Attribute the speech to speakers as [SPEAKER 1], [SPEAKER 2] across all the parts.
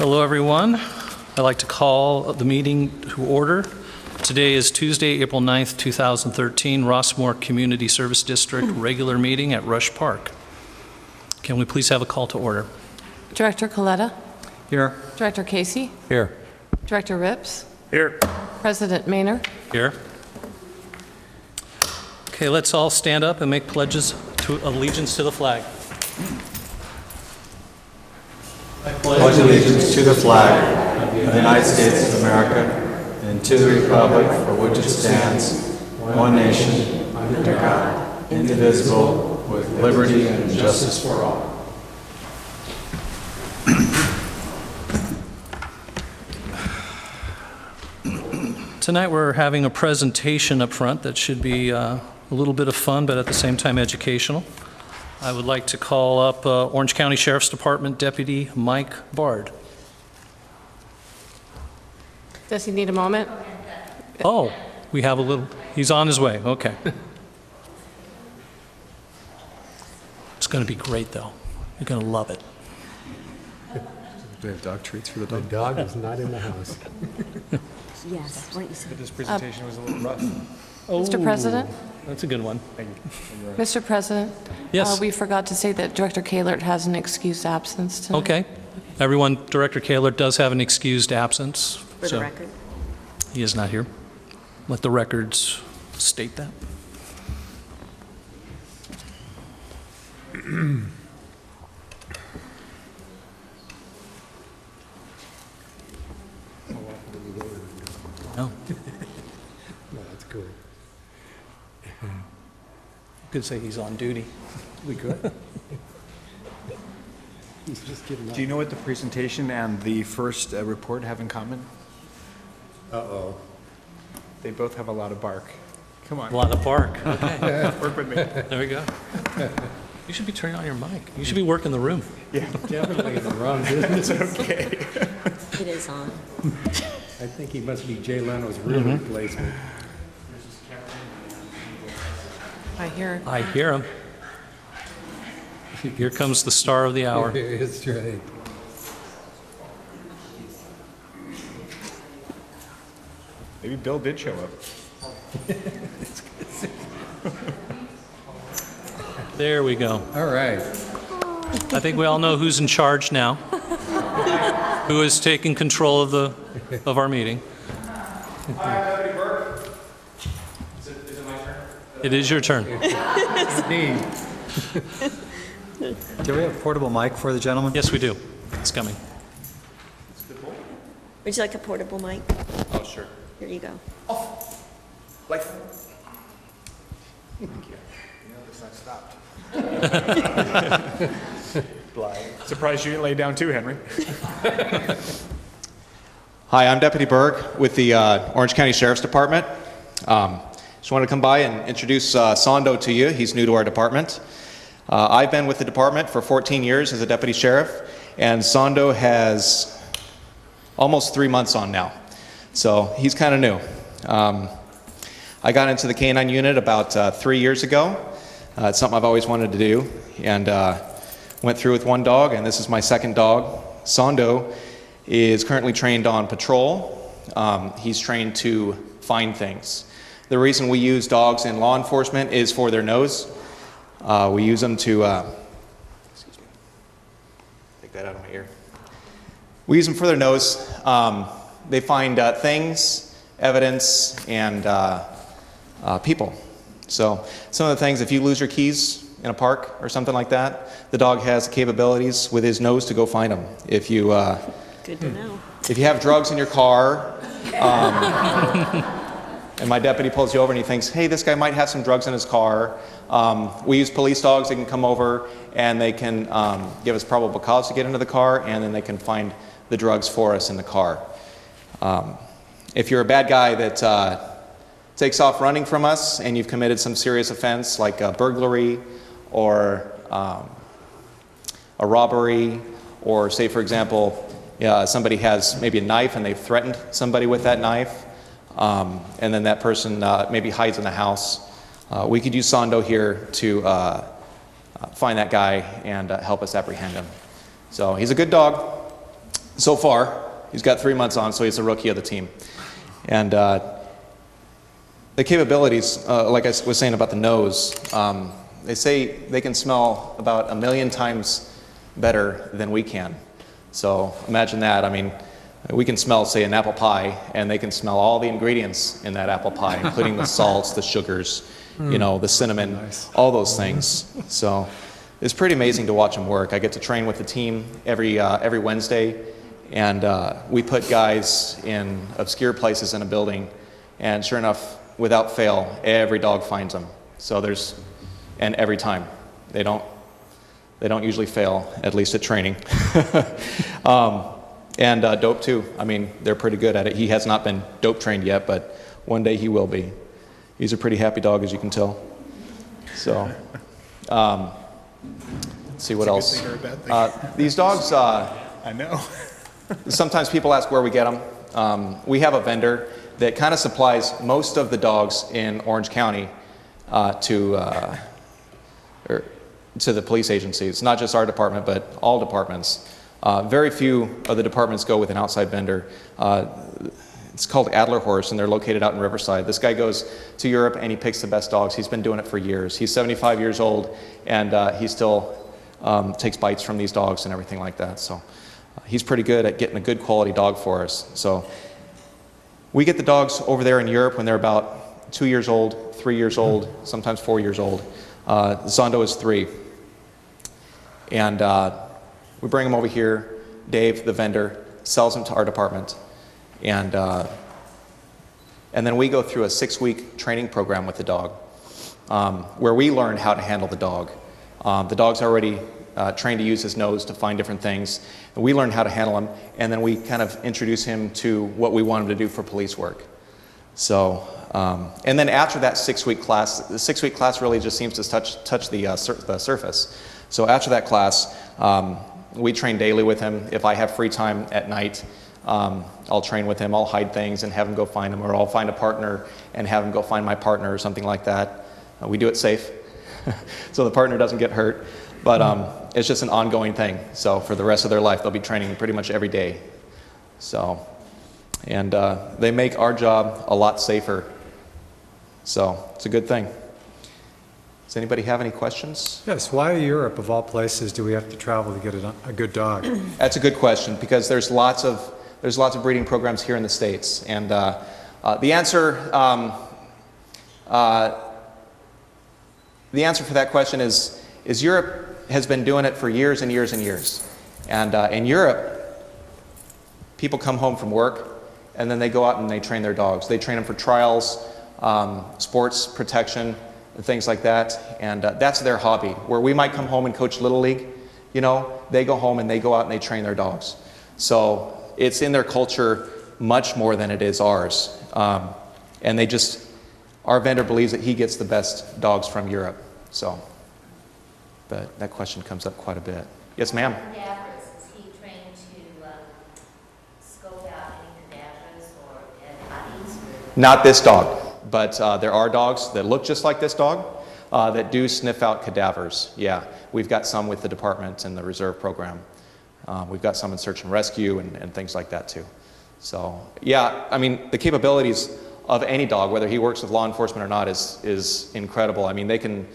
[SPEAKER 1] Hello, everyone. I'd like to call the meeting to order. Today is Tuesday, April 9th, 2013, Rossmoor Community Service District regular meeting at Rush Park. Can we please have a call to order?
[SPEAKER 2] Director Coletta?
[SPEAKER 1] Here.
[SPEAKER 2] Director Casey?
[SPEAKER 1] Here.
[SPEAKER 2] Director Rips?
[SPEAKER 3] Here.
[SPEAKER 2] President Maynard?
[SPEAKER 1] Here. Okay, let's all stand up and make pledges to allegiance to the flag.
[SPEAKER 4] I pledge allegiance to the flag of the United States of America and to the republic for which it stands, one nation, under God, indivisible, with liberty and justice for all.
[SPEAKER 1] Tonight we're having a presentation up front that should be a little bit of fun, but at the same time educational. I would like to call up Orange County Sheriff's Department Deputy Mike Bard.
[SPEAKER 2] Does he need a moment?
[SPEAKER 1] Oh, we have a little, he's on his way, okay. It's going to be great, though. You're going to love it.
[SPEAKER 3] Do we have dog treats for the dog?
[SPEAKER 5] The dog is not in the house.
[SPEAKER 6] Yes, what you said.
[SPEAKER 3] This presentation was a little rough.
[SPEAKER 2] Mr. President?
[SPEAKER 1] That's a good one.
[SPEAKER 3] Thank you.
[SPEAKER 2] Mr. President?
[SPEAKER 1] Yes.
[SPEAKER 2] We forgot to say that Director Kahlert has an excused absence tonight.
[SPEAKER 1] Okay. Everyone, Director Kahlert does have an excused absence.
[SPEAKER 6] For
[SPEAKER 1] so
[SPEAKER 6] the record.
[SPEAKER 1] He is not here. Let the records state that. No.
[SPEAKER 5] No, that's cool.
[SPEAKER 1] Could say he's on duty.
[SPEAKER 5] We could. He's just giving up.
[SPEAKER 3] Do you know what the presentation and the first report have in common?
[SPEAKER 5] Uh-oh.
[SPEAKER 3] They both have a lot of bark. Come
[SPEAKER 1] A
[SPEAKER 3] on,
[SPEAKER 1] lot of bark. Okay.
[SPEAKER 3] work with me.
[SPEAKER 1] There we go. You should be turning on your mic. You should be working the room.
[SPEAKER 5] Definitely in the wrong business.
[SPEAKER 3] Okay.
[SPEAKER 6] It is on.
[SPEAKER 5] I think he must be Jay Leno's real replacement.
[SPEAKER 2] I hear.
[SPEAKER 1] I hear him. Here comes the star of the hour.
[SPEAKER 5] It's right.
[SPEAKER 3] Maybe Bill did show up.
[SPEAKER 1] There we go.
[SPEAKER 5] All right.
[SPEAKER 1] I think we all know who's in charge now. Who is taking control of our meeting.
[SPEAKER 7] Hi, Deputy Burke. Is it my turn?
[SPEAKER 1] It is your turn.
[SPEAKER 5] Indeed.
[SPEAKER 4] Do we have a portable mic for the gentleman?
[SPEAKER 1] Yes, we do. It's coming.
[SPEAKER 6] Would you like a portable mic?
[SPEAKER 7] Oh, sure.
[SPEAKER 6] Here you go.
[SPEAKER 7] Like,
[SPEAKER 3] Surprised you didn't lay down too, Henry.
[SPEAKER 7] hi, I'm Deputy Berg with the Orange County Sheriff's Department. Just wanted to come by and introduce Sondo to you. He's new to our department. I've been with the department for 14 years as a deputy sheriff, and Sondo has almost 3 months on now. So he's kind of new. I got into the K-9 unit about 3 years ago. It's something I've always wanted to do, and went through with one dog, and this is my second dog. Sondo is currently trained on patrol. He's trained to find things. The reason we use dogs in law enforcement is for their nose. We use them to, excuse me, take that out of my ear. We use them for their nose. They find things, evidence, and people. So some of the things, if you lose your keys in a park or something like that, the dog has the capabilities with his nose to go find them. If you
[SPEAKER 6] Good to know.
[SPEAKER 7] if you have drugs in your car, and my deputy pulls you over and he thinks, hey, this guy might have some drugs in his car, we use police dogs. They can come over and they can give us probable cause to get into the car, and then they can find the drugs for us in the car. If you're a bad guy that takes off running from us and you've committed some serious offense like burglary or a robbery, or say, for example, somebody has maybe a knife and they've threatened somebody with that knife, and then that person maybe hides in the house, we could use Sondo here to find that guy and help us apprehend him. So he's a good dog. so far. He's got 3 months on, so he's the rookie of the team. And the capabilities, like I was saying about the nose, they say they can smell about 1 million times better than we can. So imagine that. I mean, we can smell, say, an apple pie, and they can smell all the ingredients in that apple pie, including the salts, the sugars, you know, the cinnamon, all those things. So it's pretty amazing to watch them work. I get to train with the team every Wednesday, and we put guys in obscure places in a building, and sure enough, without fail, every dog finds them. So and every time, they don't usually fail, at least at training. And dope too. I mean, they're pretty good at it. He has not been dope trained yet, but one day he will be. He's a pretty happy dog, as you can tell. So, let's see what else.
[SPEAKER 3] Good thing or a bad thing?
[SPEAKER 7] These dogs,
[SPEAKER 3] I know.
[SPEAKER 7] sometimes people ask where we get them. We have a vendor that kind of supplies most of the dogs in Orange County to the police agencies. Not just our department, but all departments. Very few of the departments go with an outside vendor. It's called Adler Horse, and they're located out in Riverside. This guy goes to Europe and he picks the best dogs. He's been doing it for years. He's 75 years old, and he still takes bites from these dogs and everything like that. So he's pretty good at getting a good quality dog for us. So we get the dogs over there in Europe when they're about 2 years old, 3 years old, sometimes 4 years old. Zondo is 3. And we bring them over here. Dave, the vendor, sells them to our department. And then we go through a 6-week training program with the dog where we learn how to handle the dog. The dog's already trained to use his nose to find different things. And we learn how to handle him, and then we kind of introduce him to what we want him to do for police work. So, and then after that 6-week class, the 6-week class really just seems to touch the surface. So after that class, we train daily with him. If I have free time at night, I'll train with him. I'll hide things and have him go find them, or I'll find a partner and have him go find my partner or something like that. We do it safe, so the partner doesn't get hurt. But it's just an ongoing thing. So for the rest of their life, they'll be training pretty much every day. So, and they make our job a lot safer. So it's a good thing. Does anybody have any questions?
[SPEAKER 5] Yes, why Europe, of all places, do we have to travel to get a good dog?
[SPEAKER 7] That's a good question, because there's lots of breeding programs here in the States, and the answer for that question is Europe has been doing it for years and years and years, and in Europe, people come home from work and then they go out and they train their dogs. They train them for trials, sports protection, and things like that, and that's their hobby. Where we might come home and coach Little League, you know, they go home and they go out and they train their dogs. So it's in their culture much more than it is ours. And our vendor believes that he gets the best dogs from Europe. So, but that question comes up quite a bit. Yes, ma'am?
[SPEAKER 8] Cadavers, is he trained to scope out any cadavers or dead bodies?
[SPEAKER 7] Not this dog. But there are dogs that look just like this dog that do sniff out cadavers. Yeah, we've got some with the department and the reserve program. We've got some in search and rescue and things like that too. So yeah, I mean, the capabilities of any dog, whether he works with law enforcement or not, is incredible. I mean, they can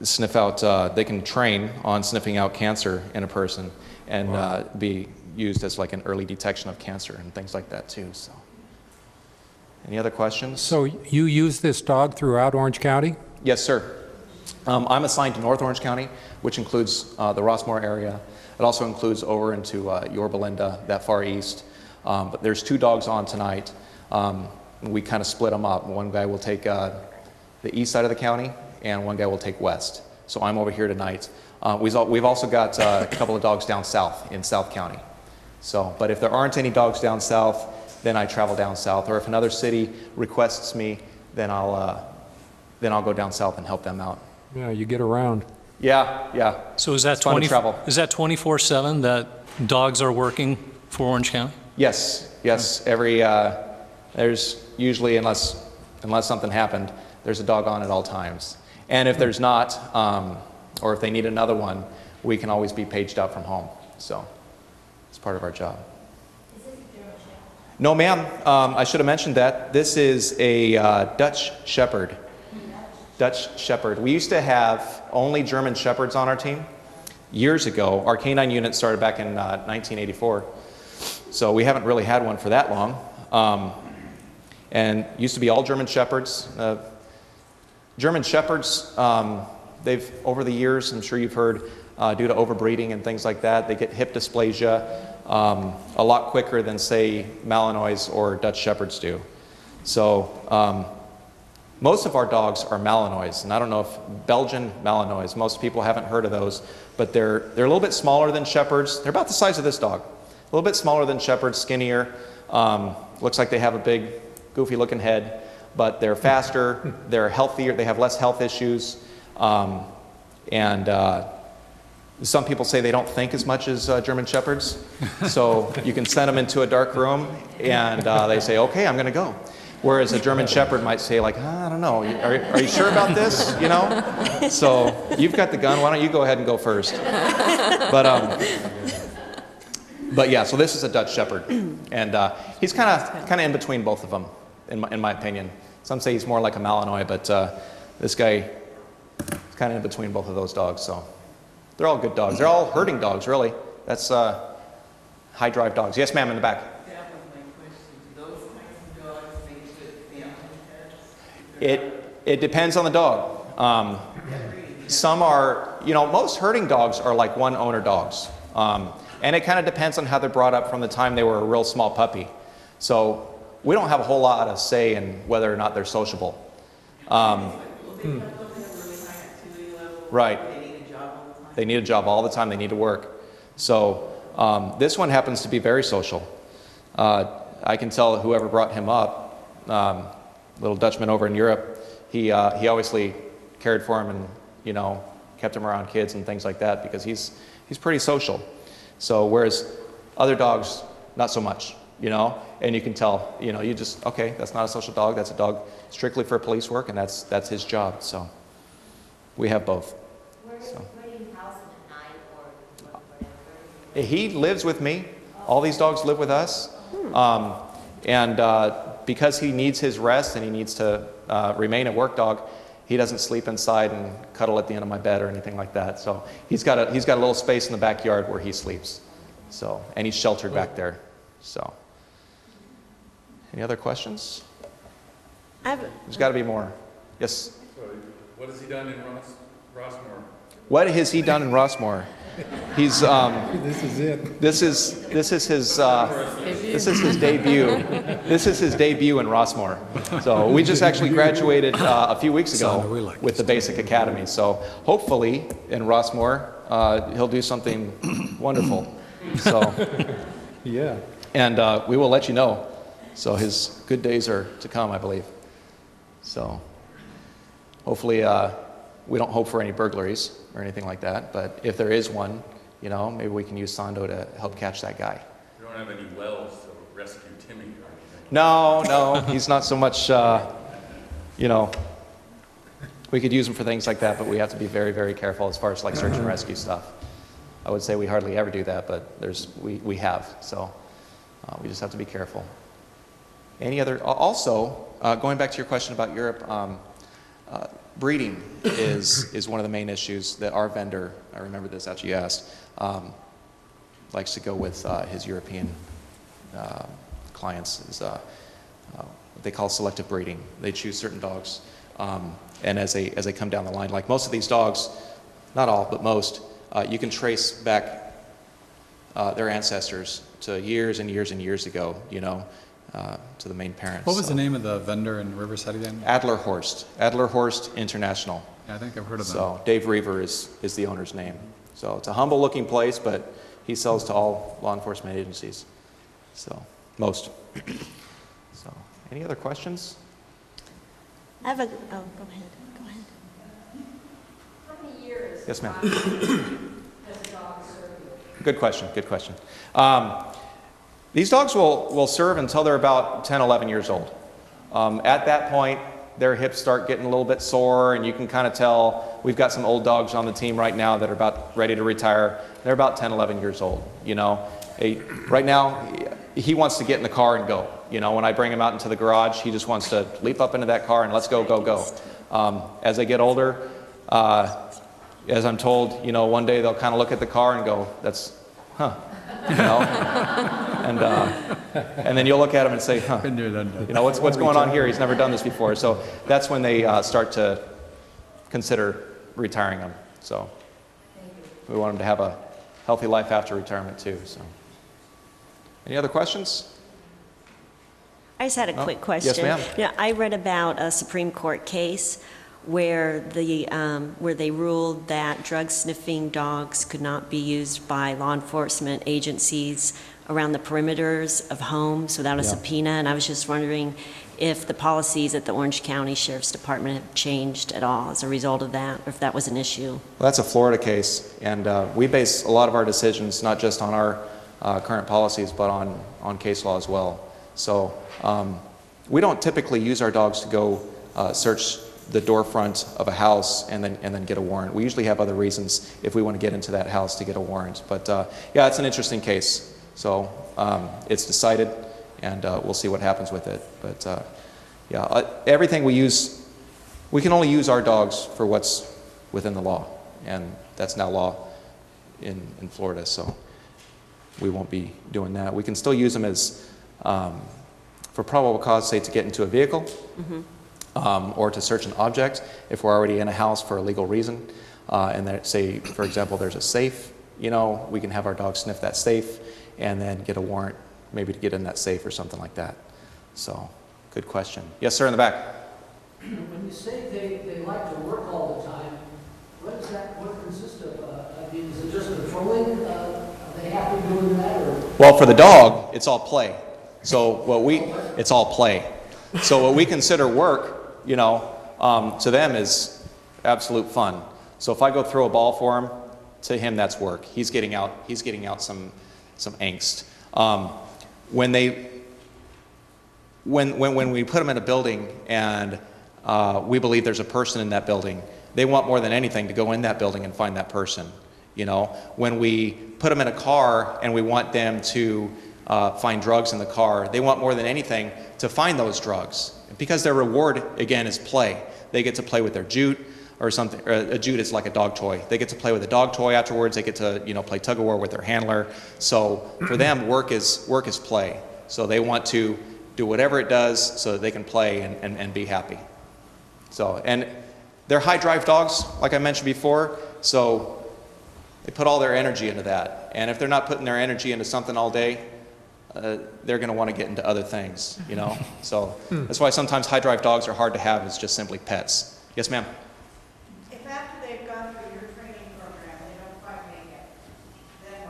[SPEAKER 7] sniff out, they can train on sniffing out cancer in a person and be used as like an early detection of cancer and things like that too. So. Any other questions?
[SPEAKER 9] So you use this dog throughout Orange County?
[SPEAKER 7] Yes, sir. I'm assigned to North Orange County, which includes the Rossmoor area. It also includes over into Yorba Linda, that far east. But there's 2 dogs on tonight. We kind of split them up. One guy will take the east side of the county, and one guy will take west. So I'm over here tonight. We've also got a couple of dogs down south in South County. So, but if there aren't any dogs down south, then I travel down south. Or if another city requests me, then I'll go down south and help them out.
[SPEAKER 9] Yeah, you get around.
[SPEAKER 7] Yeah.
[SPEAKER 1] So is that
[SPEAKER 7] It's fun to travel.
[SPEAKER 1] Is that 24/7 that dogs are working for Orange County?
[SPEAKER 7] Yes. Every there's usually, unless something happened, there's a dog on at all times. And if there's not, or if they need another one, we can always be paged out from home. So It's part of our job. No, ma'am. I should have mentioned that. This is a Dutch Shepherd. Dutch Shepherd. We used to have only German Shepherds on our team. Years ago, our canine unit started back in 1984. So we haven't really had one for that long. And used to be all German Shepherds. German Shepherds, they've, over the years, I'm sure you've heard, due to overbreeding and things like that, they get hip dysplasia a lot quicker than, say, Malinois or Dutch Shepherds do. So most of our dogs are Malinois, and I don't know if Belgian Malinois, most people haven't heard of those, but they're a little bit smaller than Shepherds. They're about the size of this dog. A little bit smaller than Shepherds, skinnier. Looks like they have a big, goofy looking head, but they're faster, they're healthier, they have less health issues, and some people say they don't think as much as German Shepherds, so you can send them into a dark room and they say, okay, I'm going to go. Whereas a German Shepherd might say, like, I don't know, are you sure about this, you know? So you've got the gun, why don't you go ahead and go first? But yeah, so this is a Dutch Shepherd, and he's kind of in between both of them, in my opinion. Some say he's more like a Malinois, but this guy is kind of in between both of those dogs, so. They're all good dogs. They're all herding dogs, really. That's high drive dogs. Yes, ma'am, in the back.
[SPEAKER 10] That was my question. Do those kinds of dogs make good family pets?
[SPEAKER 7] It depends on the dog. Some are, you know, most herding dogs are like one owner dogs. And it kind of depends on how they're brought up from the time they were a real small puppy. So we don't have a whole lot of say in whether or not they're sociable. Right. They need a job all the time. They need to work. So this one happens to be very social. I can tell whoever brought him up, little Dutchman over in Europe, he obviously cared for him and, you know, kept him around kids and things like that because he's pretty social. So whereas other dogs, not so much, you know, and you can tell, you know, you just, okay, that's not a social dog. That's a dog strictly for police work, and that's his job. So we have both. He lives with me. All these dogs live with us. And because he needs his rest and he needs to remain a work dog, he doesn't sleep inside and cuddle at the end of my bed or anything like that. So he's got a little space in the backyard where he sleeps. So, and he's sheltered back there. So, any other questions? There's got to be more. Yes?
[SPEAKER 9] What has he done in Rossmoor?
[SPEAKER 7] What has he done in Rossmoor? He's
[SPEAKER 5] This is it.
[SPEAKER 7] this is his debut. This is his debut in Rossmoor. So we just actually graduated a few weeks ago with the basic academy. So hopefully in Rossmoor he'll do something wonderful. So
[SPEAKER 5] Yeah.
[SPEAKER 7] and we will let you know. So his good days are to come, I believe. So hopefully we don't hope for any burglaries or anything like that, but if there is one, you know, maybe we can use Sando to help catch that guy.
[SPEAKER 11] You don't have any wells to rescue Timmy or anything?
[SPEAKER 7] No, he's not so much, you know, we could use him for things like that, but we have to be very, very careful as far as like search and rescue stuff. I would say we hardly ever do that, but we have, so we just have to be careful. Any other, also, going back to your question about Europe, breeding is one of the main issues that our vendor, I remember this after you asked, likes to go with his European clients is what they call selective breeding. They choose certain dogs, and as they come down the line, like most of these dogs, not all, but most, you can trace back their ancestors to years and years and years ago, you know, to the main parents.
[SPEAKER 3] What was the name of the vendor in Riverside again?
[SPEAKER 7] Adlerhorst International.
[SPEAKER 3] Yeah, I think I've heard of that.
[SPEAKER 7] So Dave Reaver is the owner's name. So it's a humble looking place, but he sells to all law enforcement agencies. So most. So any other questions?
[SPEAKER 6] I have a, oh, go ahead.
[SPEAKER 8] How many years?
[SPEAKER 7] Yes, ma'am.
[SPEAKER 8] Has a dog served you?
[SPEAKER 7] Good question. These dogs will serve until they're about 10, 11 years old. At that point, their hips start getting a little bit sore, and you can kind of tell. We've got some old dogs on the team right now that are about ready to retire. They're about 10, 11 years old, you know. Right now, he wants to get in the car and go. You know, when I bring him out into the garage, he just wants to leap up into that car and let's go, go, go. As they get older, as I'm told, you know, one day they'll kind of look at the car and go, that's, huh, you know, and then you'll look at him and say, huh, you know, what's going on here? He's never done this before. So that's when they start to consider retiring them. So we want them to have a healthy life after retirement too. So, any other questions?
[SPEAKER 6] I just had a quick question.
[SPEAKER 7] Yes, ma'am.
[SPEAKER 6] Yeah, I read about a Supreme Court case where they ruled that drug-sniffing dogs could not be used by law enforcement agencies around the perimeters of homes without a subpoena, and I was just wondering if the policies at the Orange County Sheriff's Department have changed at all as a result of that, or if that was an issue.
[SPEAKER 7] Well, that's a Florida case, and we base a lot of our decisions not just on our current policies, but on case law as well. So we don't typically use our dogs to go search the door front of a house and then get a warrant. We usually have other reasons if we want to get into that house to get a warrant. But yeah, it's an interesting case. So it's decided, and we'll see what happens with it. But yeah, everything we use, we can only use our dogs for what's within the law, and that's now law in Florida. So we won't be doing that. We can still use them as for probable cause, say, to get into a vehicle, or to search an object if we're already in a house for a legal reason. And that, say, for example, there's a safe, you know, we can have our dog sniff that safe and then get a warrant maybe to get in that safe or something like that. So, good question. Yes, sir, in the back.
[SPEAKER 12] When you say they like to work all the time, what consists of? I mean, is it just patrolling? Are they happy doing that? Or?
[SPEAKER 7] Well, for the dog, it's all play. So it's all play. So what we consider work, you know, to them is absolute fun. So if I go throw a ball for him, to him that's work. He's getting out some angst. When we put them in a building and we believe there's a person in that building, they want more than anything to go in that building and find that person. You know, when we put them in a car and we want them to find drugs in the car, they want more than anything to find those drugs, because their reward again is play. They get to play with their jute or something. A jute is like a dog toy. They get to play with a dog toy afterwards. They get to, you know, play tug of war with their handler. So for them, work is play. So they want to do whatever it does so that they can play and be happy. So, and they're high drive dogs, like I mentioned before. So they put all their energy into that. And if they're not putting their energy into something all day, they're going to want to get into other things, you know. So that's why sometimes high drive dogs are hard to have as just simply pets. Yes, ma'am.
[SPEAKER 10] If after they've gone through your training program, they don't quite make it, then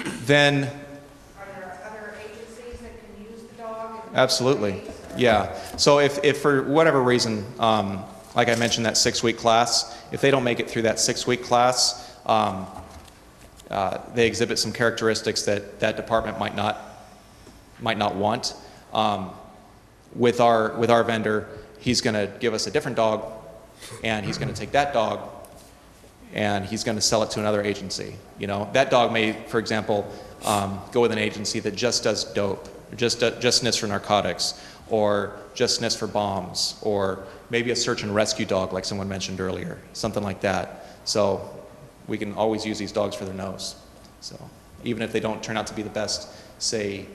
[SPEAKER 10] what?
[SPEAKER 7] Then
[SPEAKER 10] Are there other agencies that can use the dog?
[SPEAKER 7] absolutely, yeah. So if for whatever reason, like I mentioned, that 6-week class, if they don't make it through that 6-week class, they exhibit some characteristics that department might not want. With our vendor, he's going to give us a different dog, and he's going to take that dog, and he's going to sell it to another agency. You know, that dog may, for example, go with an agency that just does dope, or just sniffs for narcotics, or just sniffs for bombs, or maybe a search and rescue dog, like someone mentioned earlier, something like that. So we can always use these dogs for their nose. So even if they don't turn out to be the best, say,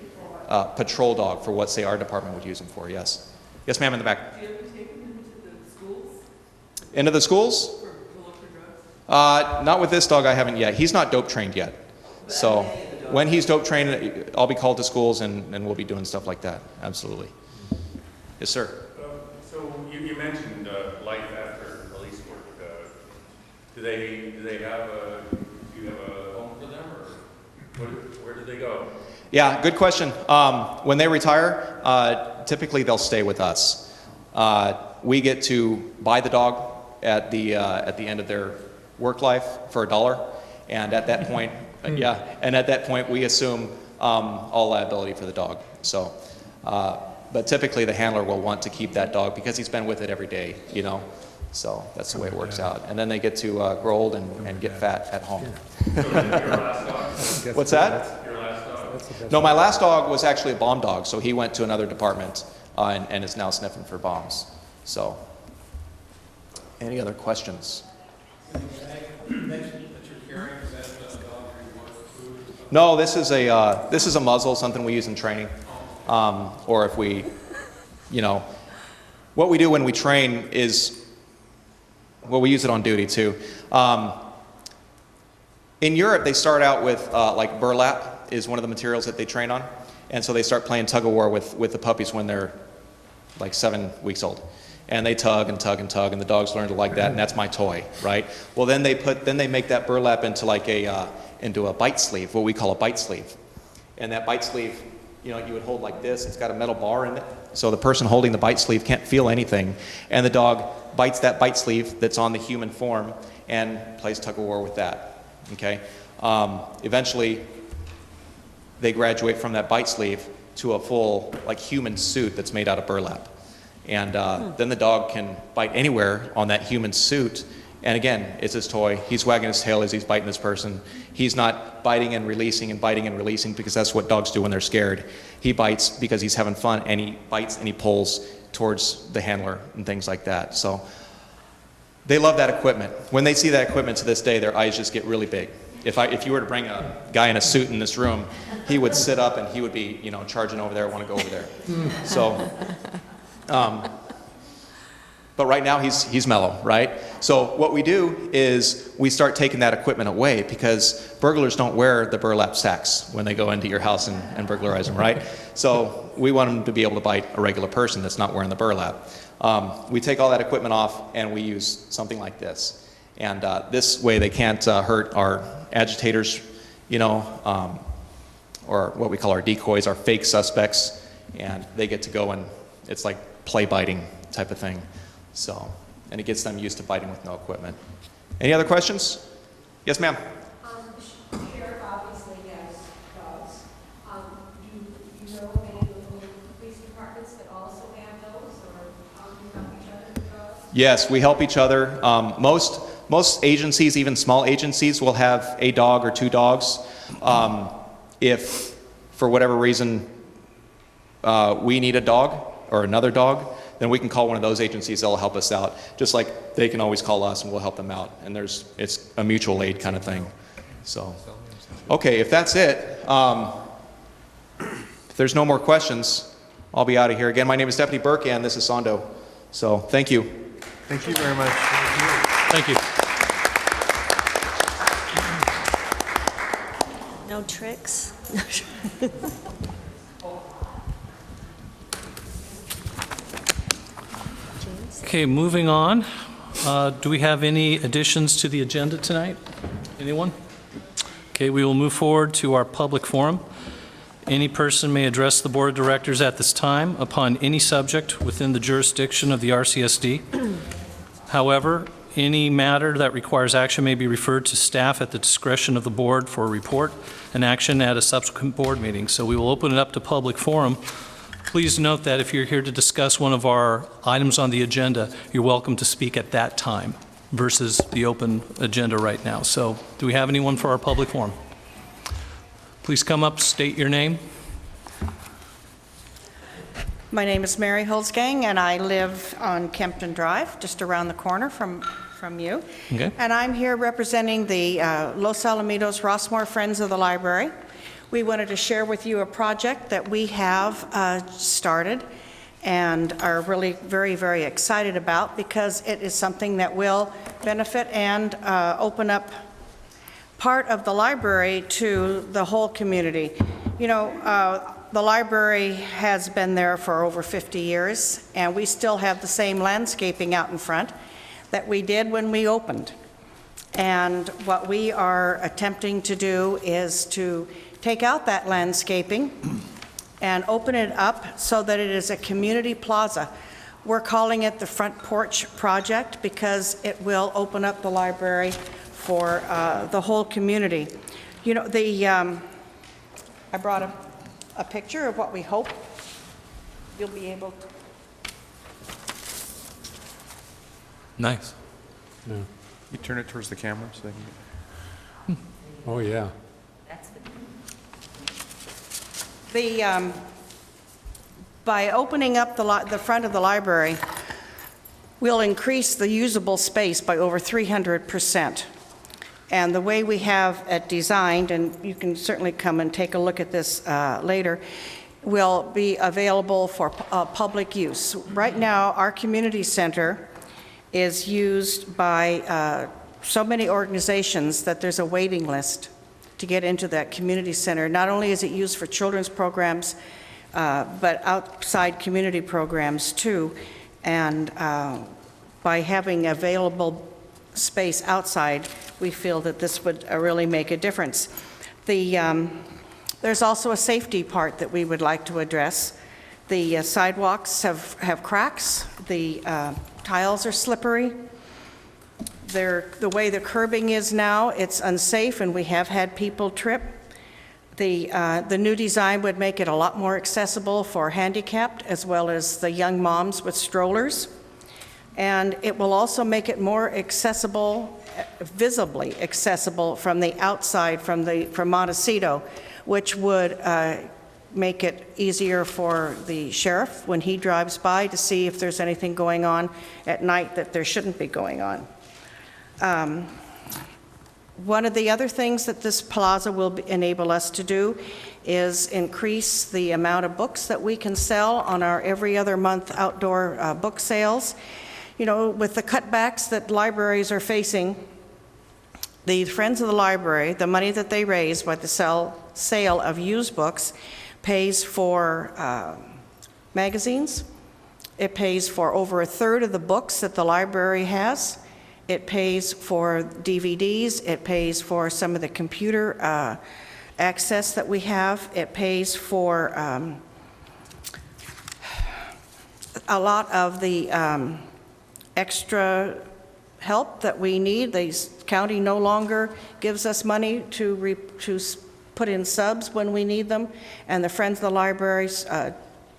[SPEAKER 7] patrol dog for what, say, our department would use them for, yes. Yes, ma'am, in the back.
[SPEAKER 10] Do you ever take them into the schools?
[SPEAKER 7] Into the schools?
[SPEAKER 10] To look for drugs?
[SPEAKER 7] Not with this dog, I haven't yet. He's not dope trained yet. So when he's dope trained, I'll be called to schools and we'll be doing stuff like that. Absolutely. Yes, sir.
[SPEAKER 11] So you mentioned life after police work. Do you have a home for them, or where do they go?
[SPEAKER 7] Yeah, good question. When they retire, typically they'll stay with us. We get to buy the dog at the end of their work life for $1, and at that point, we assume all liability for the dog. So But typically the handler will want to keep that dog because he's been with it every day, you know. So that's the way it works out. And then they get to grow old and get fat at home. What's that?
[SPEAKER 9] Your last dog?
[SPEAKER 7] No, my last dog was actually a bomb dog, so he went to another department and is now sniffing for bombs. So, any other questions? No, this is a muzzle, something we use in training, or if we, you know, what we do when we train is, well, we use it on duty too. In Europe, they start out with like burlap is one of the materials that they train on, and so they start playing tug of war with the puppies when they're like 7 weeks old, and they tug and tug and tug, and the dogs learn to like that, and that's my toy, right? Well, then they make that burlap into like into a bite sleeve, what we call a bite sleeve, and that bite sleeve, you know, you would hold like this. It's got a metal bar in it, so the person holding the bite sleeve can't feel anything, and the dog bites that bite sleeve that's on the human form and plays tug of war with that. Okay. Eventually, they graduate from that bite sleeve to a full like human suit that's made out of burlap, and then the dog can bite anywhere on that human suit. And again, it's his toy. He's wagging his tail as he's biting this person. He's not biting and releasing and biting and releasing because that's what dogs do when they're scared. He bites because he's having fun, and he bites and he pulls towards the handler and things like that. So they love that equipment. When they see that equipment to this day, their eyes just get really big. If you were to bring a guy in a suit in this room, he would sit up and he would be, you know, charging over there, want to go over there. So, but right now he's mellow, right? So what we do is we start taking that equipment away because burglars don't wear the burlap sacks when they go into your house and burglarize them, right? So we want them to be able to bite a regular person that's not wearing the burlap. We take all that equipment off and we use something like this. And this way they can't hurt our agitators, you know, or what we call our decoys, our fake suspects, and they get to go and it's like play biting type of thing. So, and it gets them used to biting with no equipment. Any other questions? Yes, ma'am.
[SPEAKER 13] The sheriff obviously has dogs. Do you know of any local police departments that also have those, or how do you help each other with dogs?
[SPEAKER 7] Yes, we help each other. Most agencies, even small agencies, will have a dog or two dogs. If, for whatever reason, we need a dog or another dog, then we can call one of those agencies that'll help us out. Just like they can always call us and we'll help them out. And it's a mutual aid kind of thing. So, okay, if that's it, if there's no more questions, I'll be out of here. Again, my name is Deputy Burke and this is Sando. So, thank you.
[SPEAKER 3] Thank you very much.
[SPEAKER 1] Thank you.
[SPEAKER 6] No tricks?
[SPEAKER 1] Okay, moving on. Do we have any additions to the agenda tonight? Anyone? Okay, we will move forward to our public forum. Any person may address the Board of Directors at this time upon any subject within the jurisdiction of the RCSD. However, any matter that requires action may be referred to staff at the discretion of the board for a report and action at a subsequent board meeting. So we will open it up to public forum. Please note that if you're here to discuss one of our items on the agenda, you're welcome to speak at that time versus the open agenda right now. So do we have anyone for our public forum? Please come up, state your name.
[SPEAKER 14] My name is Mary Holzgang, and I live on Kempton Drive, just around the corner from you.
[SPEAKER 1] Okay.
[SPEAKER 14] And I'm here representing the Los Alamitos Rossmoor Friends of the Library. We wanted to share with you a project that we have started and are really very, very excited about because it is something that will benefit and open up part of the library to the whole community. You know, the library has been there for over 50 years, and we still have the same landscaping out in front that we did when we opened. And what we are attempting to do is to take out that landscaping and open it up so that it is a community plaza. We're calling it the Front Porch Project because it will open up the library for the whole community. You know, I brought a picture of what we hope you'll be able to.
[SPEAKER 1] Nice.
[SPEAKER 5] Yeah.
[SPEAKER 3] You turn it towards the camera so they can get...
[SPEAKER 5] Oh, yeah.
[SPEAKER 8] That's good.
[SPEAKER 14] By opening up the front of the library, we'll increase the usable space by over 300%. And the way we have it designed, and you can certainly come and take a look at this later, will be available for public use. Right now, our community center is used by so many organizations that there's a waiting list to get into that community center. Not only is it used for children's programs, but outside community programs too. And by having available space outside, we feel that this would really make a difference. There's also a safety part that we would like to address. The sidewalks have cracks. The tiles are slippery. The way the curbing is now, it's unsafe, and we have had people trip. The new design would make it a lot more accessible for handicapped as well as the young moms with strollers. And it will also make it more accessible, visibly accessible from the outside, from Montecito, which would make it easier for the sheriff when he drives by to see if there's anything going on at night that there shouldn't be going on. One of the other things that this plaza will enable us to do is increase the amount of books that we can sell on our every other month outdoor book sales. You know, with the cutbacks that libraries are facing, the Friends of the Library, the money that they raise by the sale of used books, pays for magazines. It pays for over a third of the books that the library has. It pays for DVDs. It pays for some of the computer access that we have. It pays for a lot of the extra help that we need. The county no longer gives us money to put in subs when we need them, and the Friends of the Libraries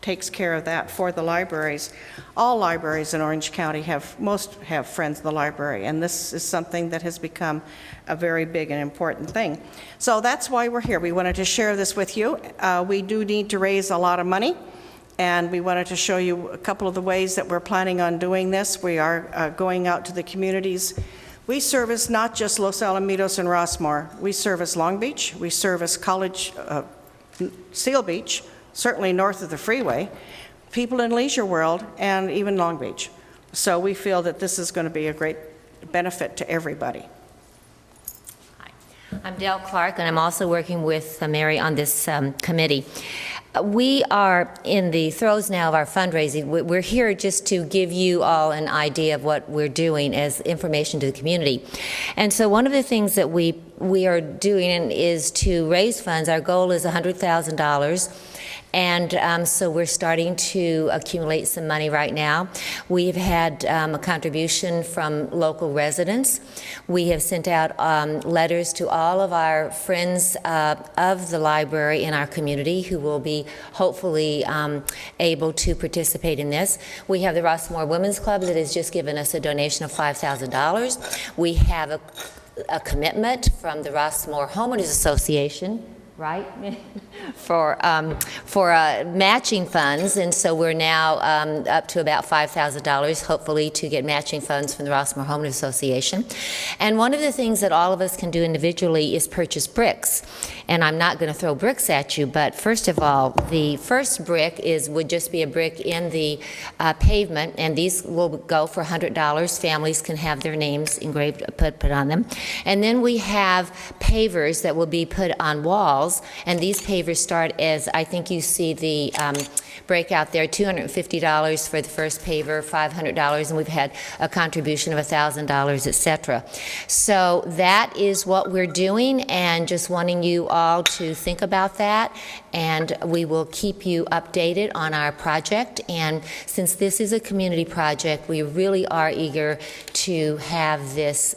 [SPEAKER 14] takes care of that for the libraries. All libraries in Orange County most have Friends of the Library, and this is something that has become a very big and important thing. So that's why we're here. We wanted to share this with you. We do need to raise a lot of money, and we wanted to show you a couple of the ways that we're planning on doing this. We are going out to the communities. We service not just Los Alamitos and Rossmoor. We service Long Beach. We service College, Seal Beach, certainly north of the freeway, people in Leisure World, and even Long Beach. So we feel that this is going to be a great benefit to everybody.
[SPEAKER 8] Hi, I'm Dale Clark, and I'm also working with Mary on this committee. We are in the throes now of our fundraising. We're here just to give you all an idea of what we're doing as information to the community. And so one of the things that we are doing is to raise funds. Our goal is $100,000. And so we're starting to accumulate some money right now. We've had a contribution from local residents. We have sent out letters to all of our friends of the library in our community who will be hopefully able to participate in this. We have the Rossmoor Women's Club that has just given us a donation of $5,000. We have a commitment from the Rossmoor Homeowners Association, right, for matching funds, and so we're now up to about $5,000, hopefully, to get matching funds from the Rossmoor Homeowners Association. And one of the things that all of us can do individually is purchase bricks. And I'm not going to throw bricks at you, but first of all, the first brick would just be a brick in the pavement, and these will go for $100. Families can have their names engraved, put on them. And then we have pavers that will be put on walls, and these pavers start as, I think you see the breakout there, $250 for the first paver, $500, and we've had a contribution of $1,000, etc. So that is what we're doing, and just wanting you all to think about that, and we will keep you updated on our project. And since this is a community project, we really are eager to have this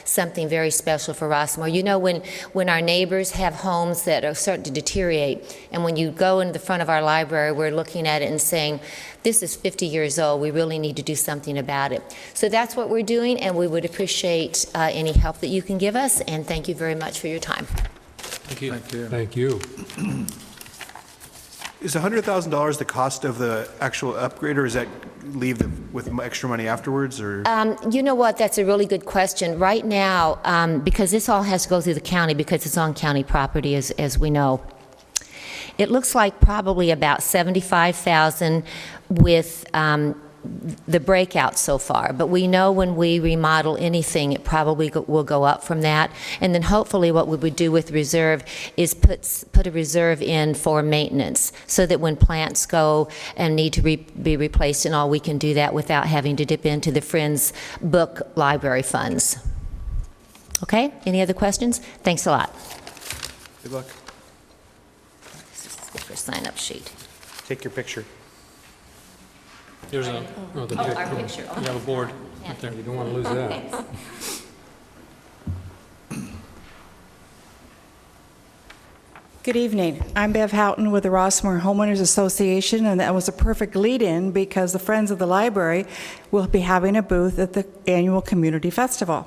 [SPEAKER 8] something very special for Rossmoor. You know, when our neighbors have homes that are starting to deteriorate, deteriorate. And when you go into the front of our library, we're looking at it and saying, this is 50 years old, we really need to do something about it. So that's what we're doing, and we would appreciate any help that you can give us, and thank you very much for your time.
[SPEAKER 1] Thank you.
[SPEAKER 5] Thank you.
[SPEAKER 15] Is $100,000 the cost of the actual upgrade, or does that leave with extra money afterwards? Or
[SPEAKER 8] you know what? That's a really good question. Right now, because this all has to go through the county because it's on county property, as we know, it looks like probably about $75,000 with the breakout so far. But we know when we remodel anything, it probably will go up from that. And then hopefully what we would do with reserve is put a reserve in for maintenance so that when plants go and need to be replaced and all, we can do that without having to dip into the Friends Book Library funds. Okay? Any other questions? Thanks a lot.
[SPEAKER 15] good luck.
[SPEAKER 8] Get your sign-up sheet.
[SPEAKER 3] Take your picture.
[SPEAKER 1] There's a,
[SPEAKER 8] our picture.
[SPEAKER 1] you have a board right there.
[SPEAKER 5] You don't want to lose that.
[SPEAKER 16] Good evening. I'm Bev Houghton with the Rossmoor Homeowners Association, and that was a perfect lead-in because the Friends of the Library will be having a booth at the annual Community Festival,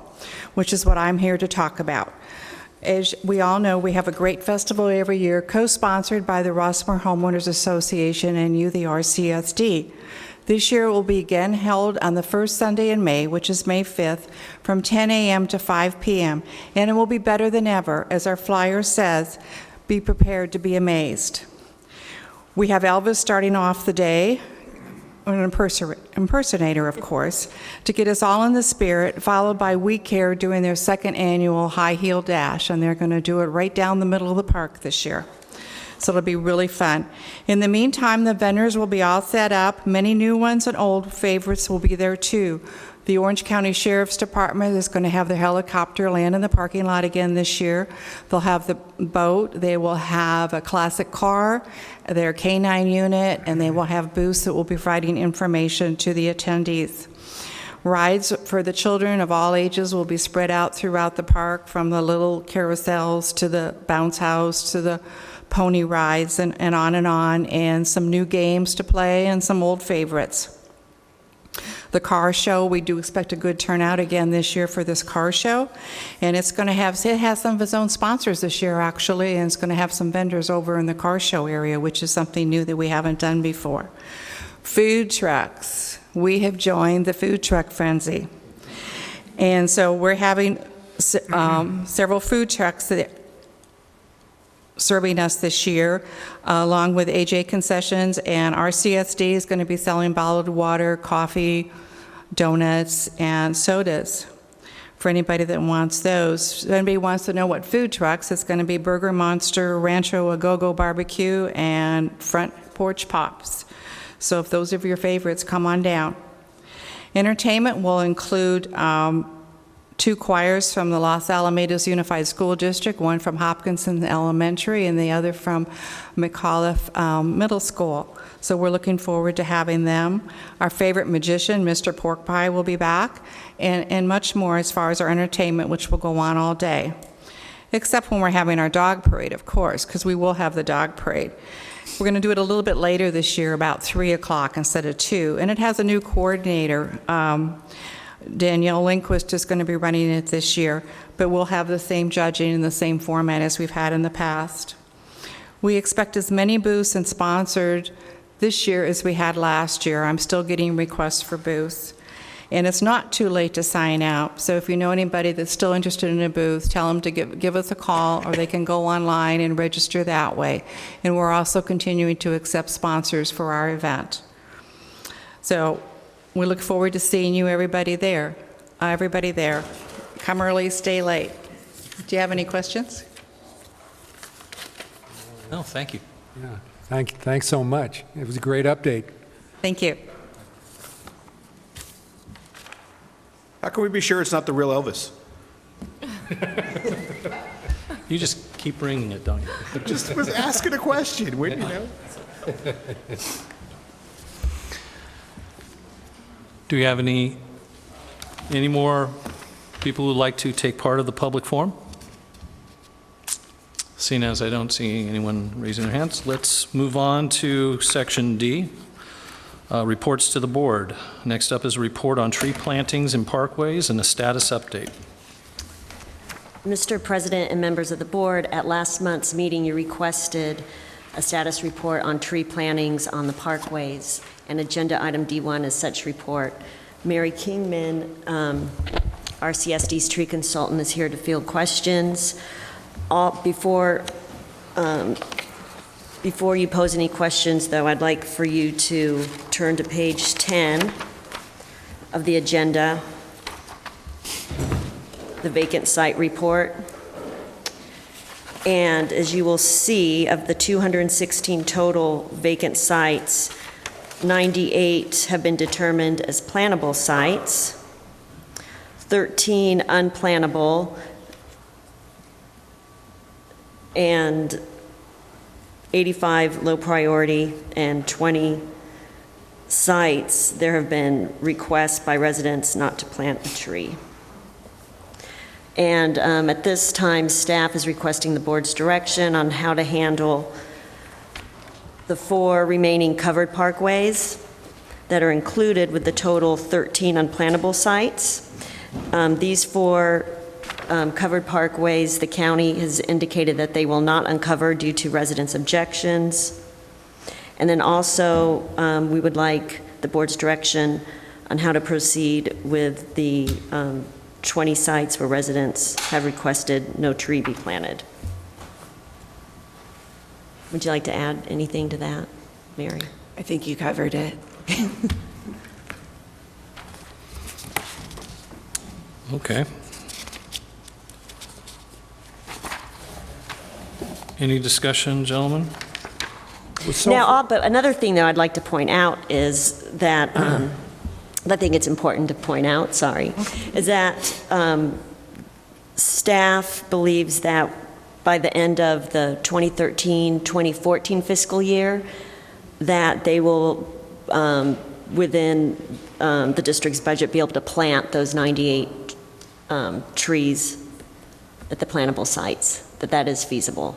[SPEAKER 16] which is what I'm here to talk about. As we all know, we have a great festival every year, co-sponsored by the Rossmoor Homeowners Association and you, the RCSD. This year it will be again held on the first Sunday in May, which is May 5th, from 10 a.m. to 5 p.m., and it will be better than ever. As our flyer says, be prepared to be amazed. We have Elvis starting off the day, an impersonator, of course, to get us all in the spirit, followed by We Care doing their second annual high heel dash, and they're going to do it right down the middle of the park this year. So it'll be really fun. In the meantime, the vendors will be all set up. Many new ones and old favorites will be there too. The Orange County Sheriff's Department is going to have their helicopter land in the parking lot again this year. They'll have the boat, they will have a classic car, their K-9 unit, and they will have booths that will be providing information to the attendees. Rides for the children of all ages will be spread out throughout the park, from the little carousels to the bounce house to the pony rides and on, and some new games to play and some old favorites. The car show, we do expect a good turnout again this year for this car show, and it has some of its own sponsors this year actually, and it's going to have some vendors over in the car show area, which is something new that we haven't done before. Food trucks, we have joined the food truck frenzy, and so we're having several food trucks that serving us this year, along with AJ Concessions, and RCSD is going to be selling bottled water, coffee, donuts, and sodas for anybody that wants those. If anybody wants to know what food trucks, it's going to be Burger Monster, Rancho A Go-Go Barbecue, and Front Porch Pops. So if those are your favorites, come on down. Entertainment will include 2 choirs from the Los Alamitos Unified School District, one from Hopkinson Elementary and the other from McAuliffe Middle School. So we're looking forward to having them. Our favorite magician, Mr. Porkpie, will be back, and much more as far as our entertainment, which will go on all day. Except when we're having our dog parade, of course, because we will have the dog parade. We're going to do it a little bit later this year, about 3 o'clock instead of 2, and it has a new coordinator. Danielle Lindquist is going to be running it this year, but we'll have the same judging in the same format as we've had in the past. We expect as many booths and sponsored this year as we had last year. I'm still getting requests for booths. And it's not too late to sign out, so if you know anybody that's still interested in a booth, tell them to give us a call, or they can go online and register that way. And we're also continuing to accept sponsors for our event. So we look forward to seeing you, everybody there. Come early, stay late. Do you have any questions?
[SPEAKER 1] No, thank you.
[SPEAKER 5] Yeah, thanks so much. It was a great update.
[SPEAKER 16] Thank you.
[SPEAKER 15] How can we be sure it's not the real Elvis?
[SPEAKER 1] You just keep bringing it, don't you?
[SPEAKER 15] Just was asking a question, wouldn't you know?
[SPEAKER 1] Do we have any more people who would like to take part of the public forum? Seeing as I don't see anyone raising their hands, let's move on to Section D, reports to the board. Next up is a report on tree plantings in parkways and a status update.
[SPEAKER 6] Mr. President and members of the board, at last month's meeting, you requested a status report on tree plantings on the parkways, and agenda item D1 is such report. Mary Kingman, RCSD's tree consultant, is here to field questions. Before you pose any questions, though, I'd like for you to turn to page 10 of the agenda, the vacant site report. And as you will see, of the 216 total vacant sites, 98 have been determined as plannable sites, 13 unplannable, and 85 low priority, and 20 sites, there have been requests by residents not to plant a tree. And at this time, staff is requesting the board's direction on how to handle the 4 remaining covered parkways that are included with the total 13 unplannable sites. These 4 covered parkways, the county has indicated that they will not uncover due to residents' objections. And then also, we would like the board's direction on how to proceed with the 20 sites where residents have requested no tree be planted. Would you like to add anything to that, Mary?
[SPEAKER 2] I think you covered it.
[SPEAKER 1] Okay. Any discussion, gentlemen?
[SPEAKER 6] Now, but another thing, though, I'd like to point out is that, I think it's important to point out, is that staff believes that by the end of the 2013-2014 fiscal year, that they will, within the district's budget, be able to plant those 98 trees at the plantable sites, that is feasible.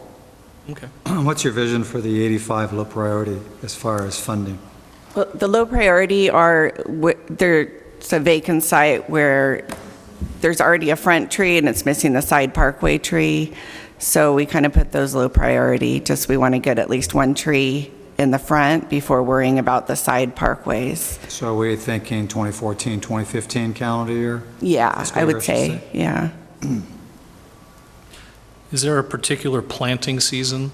[SPEAKER 1] Okay.
[SPEAKER 4] What's your vision for the 85 low priority as far as funding?
[SPEAKER 2] Well, the low priority there's a vacant site where there's already a front tree and it's missing the side parkway tree. So we kind of put those low priority, just we want to get at least 1 tree in the front before worrying about the side parkways.
[SPEAKER 4] So are we thinking 2014, 2015 calendar year?
[SPEAKER 2] Yeah, I would say, yeah.
[SPEAKER 1] Is there a particular planting season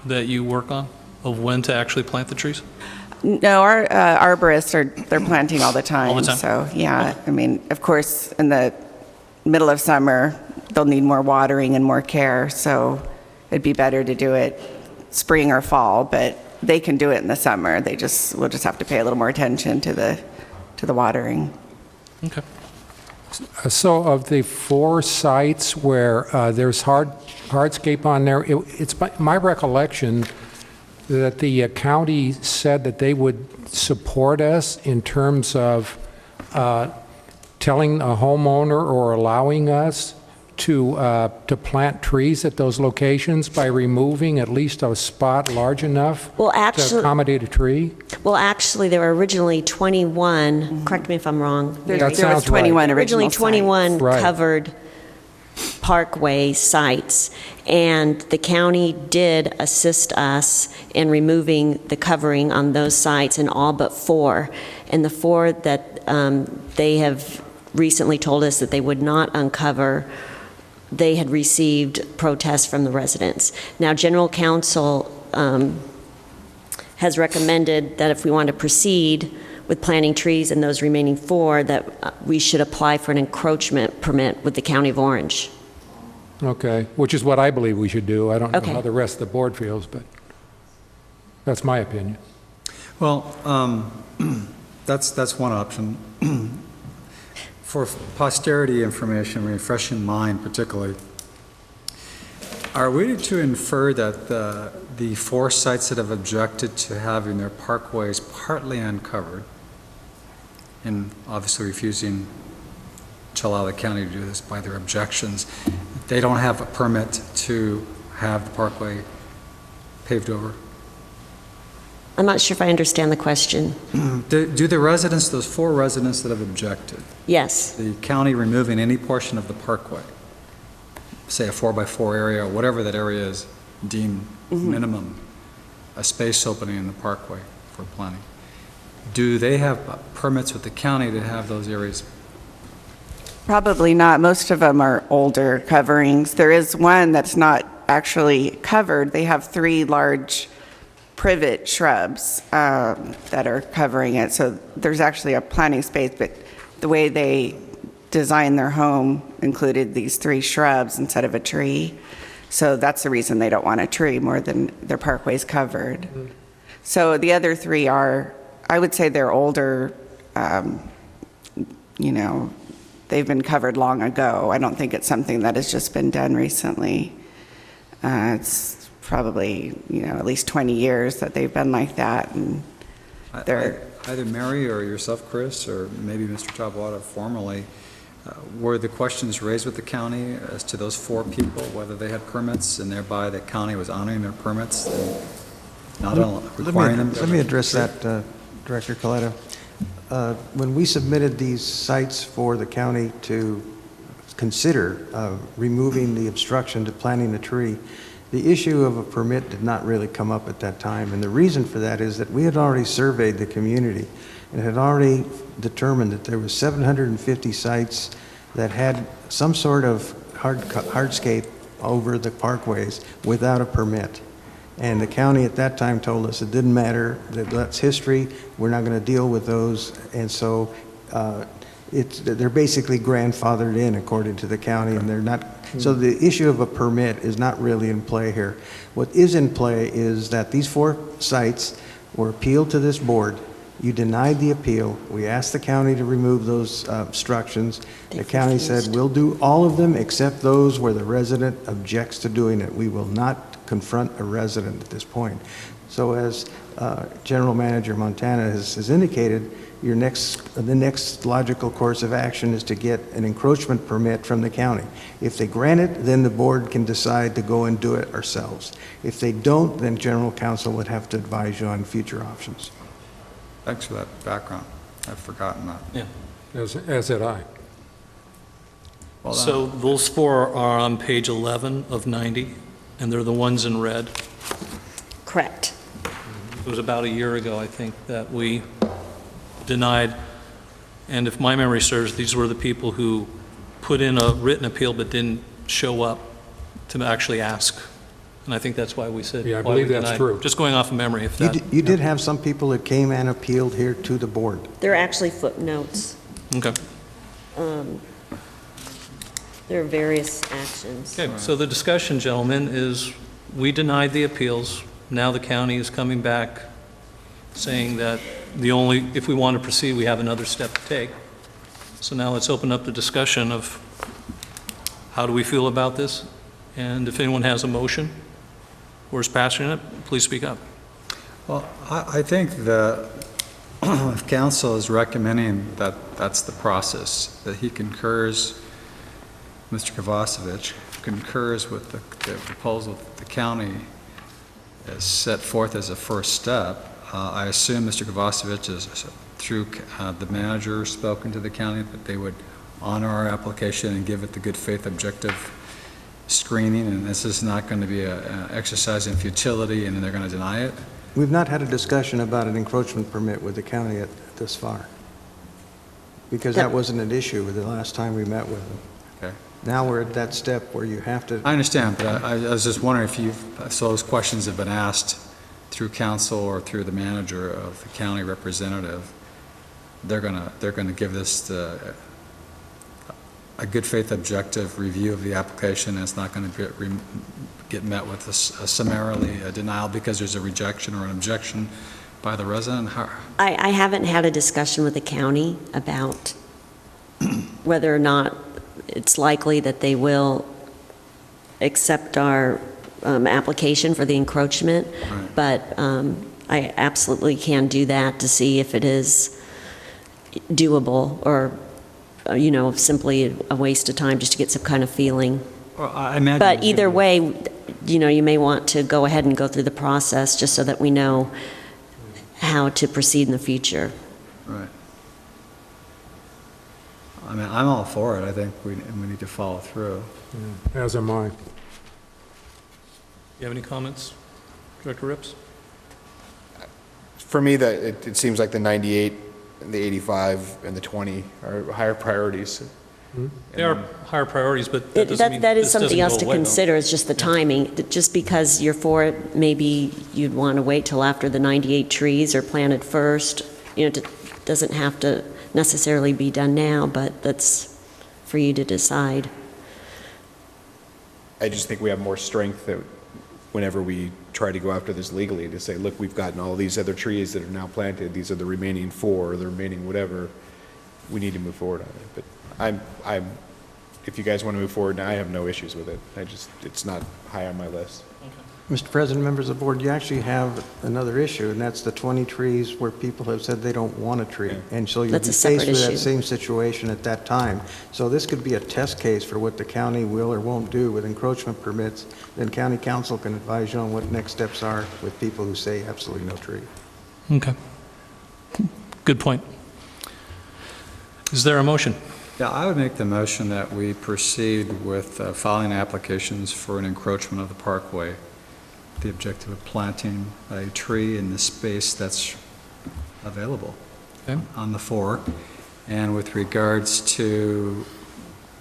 [SPEAKER 1] that you work on, of when to actually plant the trees?
[SPEAKER 2] No, our arborists they're planting all the time.
[SPEAKER 1] All the time?
[SPEAKER 2] So, yeah, I mean, of course, in the middle of summer, they'll need more watering and more care, so it'd be better to do it spring or fall, but they can do it in the summer. We'll just have to pay a little more attention to the watering.
[SPEAKER 1] Okay.
[SPEAKER 5] So of the 4 sites where there's hardscape on there, it's my recollection that the county said that they would support us in terms of telling a homeowner or allowing us to plant trees at those locations by removing at least a spot large enough to accommodate a tree?
[SPEAKER 6] Well, actually, there were originally 21, correct me if I'm wrong.
[SPEAKER 2] There was 21
[SPEAKER 6] originally 21
[SPEAKER 5] Right.
[SPEAKER 6] covered parkway sites, and the county did assist us in removing the covering on those sites in all but 4. And the 4 that they have recently told us that they would not uncover, they had received protests from the residents. Now, General Counsel has recommended that if we want to proceed with planting trees in those remaining 4, that we should apply for an encroachment permit with the County of Orange.
[SPEAKER 5] Okay, which is what I believe we should do. I don't know
[SPEAKER 6] Okay.
[SPEAKER 5] how the rest of the board feels, but that's my opinion.
[SPEAKER 4] Well, that's one option. For posterity information, refreshing mind particularly, are we to infer that the 4 sites that have objected to having their parkways partly uncovered, and obviously refusing to allow the county to do this by their objections, they don't have a permit to have the parkway paved over?
[SPEAKER 6] I'm not sure if I understand the question.
[SPEAKER 4] Do the residents, those 4 residents that have objected,
[SPEAKER 6] Yes.
[SPEAKER 4] the county removing any portion of the parkway, say a 4x4 area, or whatever that area is deemed minimum, a space opening in the parkway for planning, do they have permits with the county to have those areas?
[SPEAKER 2] Probably not. Most of them are older coverings. There is one that's not actually covered. They have 3 large privet shrubs that are covering it. So there's actually a planting space, but the way they designed their home included these 3 shrubs instead of a tree. So that's the reason they don't want a tree more than their parkway's covered. So the other 3 are, I would say they're older, you know, they've been covered long ago. I don't think it's something that has just been done recently. It's probably, you know, at least 20 years that they've been like that. And they're
[SPEAKER 4] Either Mary or yourself, Chris, or maybe Mr. Taboada formally, were the questions raised with the county as to those 4 people, whether they had permits, and thereby the county was honoring their permits, and not requiring them?
[SPEAKER 17] Let me address that, Director Coletta. When we submitted these sites for the county to consider removing the obstruction to planting a tree, the issue of a permit did not really come up at that time. And the reason for that is that we had already surveyed the community and had already determined that there was 750 sites that had some sort of hardscape over the parkways without a permit. And the county at that time told us it didn't matter, that that's history, we're not going to deal with those. And so they're basically grandfathered in according to the county, and they're not. So the issue of a permit is not really in play here. What is in play is that these 4 sites were appealed to this board. You denied the appeal. We asked the county to remove those obstructions. The county said, we'll do all of them except those where the resident objects to doing it. We will not confront a resident at this point. So as General Manager Montana has indicated, the next logical course of action is to get an encroachment permit from the county. If they grant it, then the board can decide to go and do it ourselves. If they don't, then General Counsel would have to advise you on future options.
[SPEAKER 4] Thanks for that background. I've forgotten that.
[SPEAKER 1] Yeah.
[SPEAKER 5] As did I.
[SPEAKER 4] Well,
[SPEAKER 1] So those 4 are on page 11 of 90, and they're the ones in red.
[SPEAKER 6] Correct.
[SPEAKER 1] It was about a year ago, I think, that we denied, and if my memory serves, these were the people who put in a written appeal but didn't show up to actually ask. And I think that's why we said.
[SPEAKER 5] Yeah, I
[SPEAKER 1] why
[SPEAKER 5] believe
[SPEAKER 1] we
[SPEAKER 5] that's
[SPEAKER 1] denied.
[SPEAKER 5] true.
[SPEAKER 1] Just going off of memory, if that.
[SPEAKER 17] You did have some people that came and appealed here to the board.
[SPEAKER 6] There are actually footnotes.
[SPEAKER 1] Okay.
[SPEAKER 6] There are various actions.
[SPEAKER 1] Okay, so the discussion, gentlemen, is we denied the appeals. Now the county is coming back saying that if we want to proceed, we have another step to take. So now let's open up the discussion of how do we feel about this? And if anyone has a motion or is passionate, please speak up.
[SPEAKER 4] Well, I think that if council is recommending that that's the process, that he concurs, Mr. Kovacevic concurs with the proposal that the county has set forth as a first step. I assume Mr. Kovacevic is, through the manager, spoken to the county that they would honor our application and give it the good faith objective screening, and this is not going to be an exercise in futility and they're going to deny it?
[SPEAKER 17] We've not had a discussion about an encroachment permit with the county this far, because that wasn't an issue the last time we met with them.
[SPEAKER 4] Okay.
[SPEAKER 17] Now we're at that step where you have to.
[SPEAKER 4] I understand, but I was just wondering if those questions have been asked through council or through the manager of the county representative. They're going to give this a good faith objective review of the application, and it's not going to get met with a summarily denial because there's a rejection or an objection by the resident.
[SPEAKER 6] I haven't had a discussion with the county about whether or not it's likely that they will accept our application for the encroachment,
[SPEAKER 4] Right.
[SPEAKER 6] but I absolutely can do that to see if it is doable or, simply a waste of time just to get some kind of feeling.
[SPEAKER 4] Well, I imagine
[SPEAKER 6] But either way, you may want to go ahead and go through the process just so that we know how to proceed in the future.
[SPEAKER 4] Right. I mean, I'm all for it. I think we need to follow through.
[SPEAKER 5] Yeah, as am I.
[SPEAKER 1] You have any comments, Director Rips?
[SPEAKER 15] For me, it seems like the 98, the 85, and the 20 are higher priorities.
[SPEAKER 1] They are higher priorities, but that doesn't mean
[SPEAKER 6] That is
[SPEAKER 1] this
[SPEAKER 6] something
[SPEAKER 1] doesn't
[SPEAKER 6] else
[SPEAKER 1] go
[SPEAKER 6] to
[SPEAKER 1] away, though.
[SPEAKER 6] consider, is just the timing. Just because you're for it, maybe you'd want to wait till after the 98 trees are planted first. It doesn't have to necessarily be done now, but that's for you to decide.
[SPEAKER 15] I just think we have more strength that whenever we try to go after this legally, to say, look, we've gotten all these other trees that are now planted, these are the remaining 4, or the remaining whatever, we need to move forward on it. But if you guys want to move forward, I have no issues with it. It's not high on my list.
[SPEAKER 17] Mr. President, members of the board, you actually have another issue, and that's the 20 trees where people have said they don't want a tree. And so you'll be
[SPEAKER 6] That's a
[SPEAKER 17] faced
[SPEAKER 6] separate
[SPEAKER 17] with that
[SPEAKER 6] issue.
[SPEAKER 17] same situation at that time. So this could be a test case for what the county will or won't do with encroachment permits. Then county council can advise you on what next steps are with people who say absolutely no tree.
[SPEAKER 1] Okay. Good point. Is there a motion?
[SPEAKER 4] Yeah, I would make the motion that we proceed with filing applications for an encroachment of the parkway. The objective of planting a tree in the space that's available on the fork. And with regards to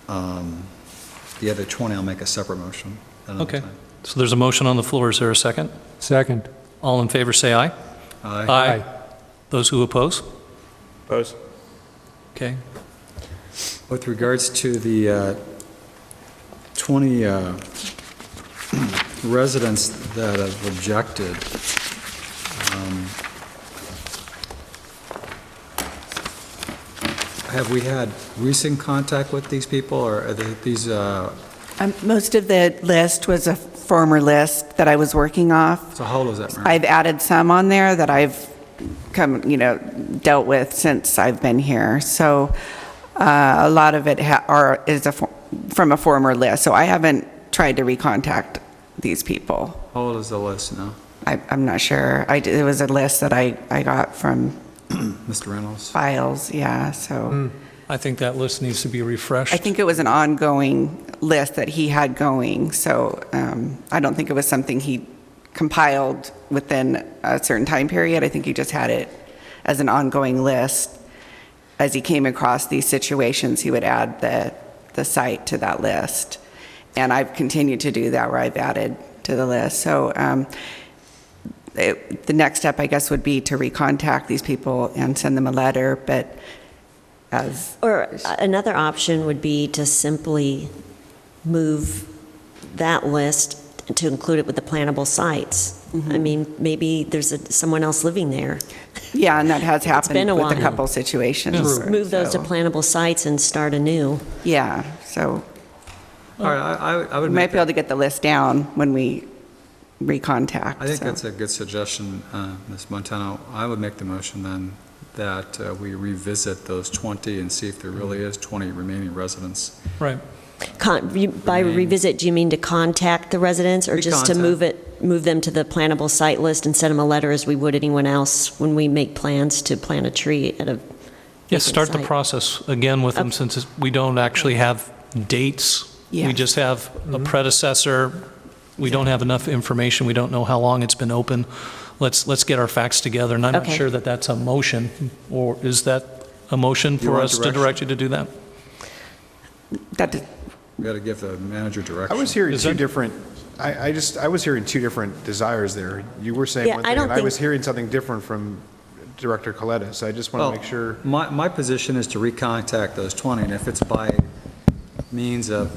[SPEAKER 4] the other 20, I'll make a separate motion.
[SPEAKER 1] Okay. So there's a motion on the floor. Is there a second?
[SPEAKER 5] Second.
[SPEAKER 1] All in favor, say aye.
[SPEAKER 4] Aye.
[SPEAKER 1] Aye. Those who oppose?
[SPEAKER 15] Oppose.
[SPEAKER 1] Okay.
[SPEAKER 4] With regards to the 20 residents that have objected, have we had recent contact with these people, or are these...
[SPEAKER 2] Most of the list was a former list that I was working off.
[SPEAKER 4] So how old is that, Mary?
[SPEAKER 2] I've added some on there that I've dealt with since I've been here. So a lot of it is from a former list. So I haven't tried to recontact these people.
[SPEAKER 4] How old is the list now?
[SPEAKER 2] I'm not sure. It was a list that I got from
[SPEAKER 4] Mr. Reynolds?
[SPEAKER 2] files, yeah, so.
[SPEAKER 1] I think that list needs to be refreshed.
[SPEAKER 2] I think it was an ongoing list that he had going, so I don't think it was something he compiled within a certain time period. I think he just had it as an ongoing list. As he came across these situations, he would add the site to that list. And I've continued to do that, where I've added to the list. So the next step, I guess, would be to recontact these people and send them a letter, but
[SPEAKER 6] Or another option would be to simply move that list to include it with the plannable sites. I mean, maybe there's someone else living there.
[SPEAKER 2] Yeah, and that has happened
[SPEAKER 6] been a
[SPEAKER 2] with
[SPEAKER 6] while.
[SPEAKER 2] a couple situations.
[SPEAKER 6] Just move those to
[SPEAKER 2] So,
[SPEAKER 6] plannable sites and start anew.
[SPEAKER 2] yeah, so
[SPEAKER 4] All right, I would
[SPEAKER 2] we
[SPEAKER 4] make
[SPEAKER 2] might be able to get the list down when we recontact.
[SPEAKER 4] I think
[SPEAKER 2] so.
[SPEAKER 4] that's a good suggestion, Ms. Montano. I would make the motion then that we revisit those 20 and see if there really is 20 remaining residents.
[SPEAKER 1] Right.
[SPEAKER 6] By revisit, do you mean to contact the residents, or just to move them to the plannable site list and send them a letter as we would anyone else when we make plans to plant a tree at a
[SPEAKER 1] Yes,
[SPEAKER 6] vacant
[SPEAKER 1] start the
[SPEAKER 6] site?
[SPEAKER 1] process again with them, since we don't actually have dates. We
[SPEAKER 2] Yes.
[SPEAKER 1] just have a predecessor. We don't have enough information. We don't know how long it's been open. Let's get our facts together, and I'm not
[SPEAKER 6] Okay.
[SPEAKER 1] sure that that's a motion, or is that a motion for
[SPEAKER 4] want
[SPEAKER 1] us to
[SPEAKER 4] direction?
[SPEAKER 1] direct you to do that?
[SPEAKER 4] We got to give the manager direction.
[SPEAKER 15] I was hearing
[SPEAKER 1] Is
[SPEAKER 15] two
[SPEAKER 1] that-
[SPEAKER 15] different, I was hearing two different desires there. You were saying
[SPEAKER 6] Yeah,
[SPEAKER 15] one
[SPEAKER 6] I
[SPEAKER 15] thing,
[SPEAKER 6] don't
[SPEAKER 15] and I
[SPEAKER 6] think-
[SPEAKER 15] was hearing something different from Director Coletta, so I just want to make sure.
[SPEAKER 4] My position is to recontact those 20, and if it's by means of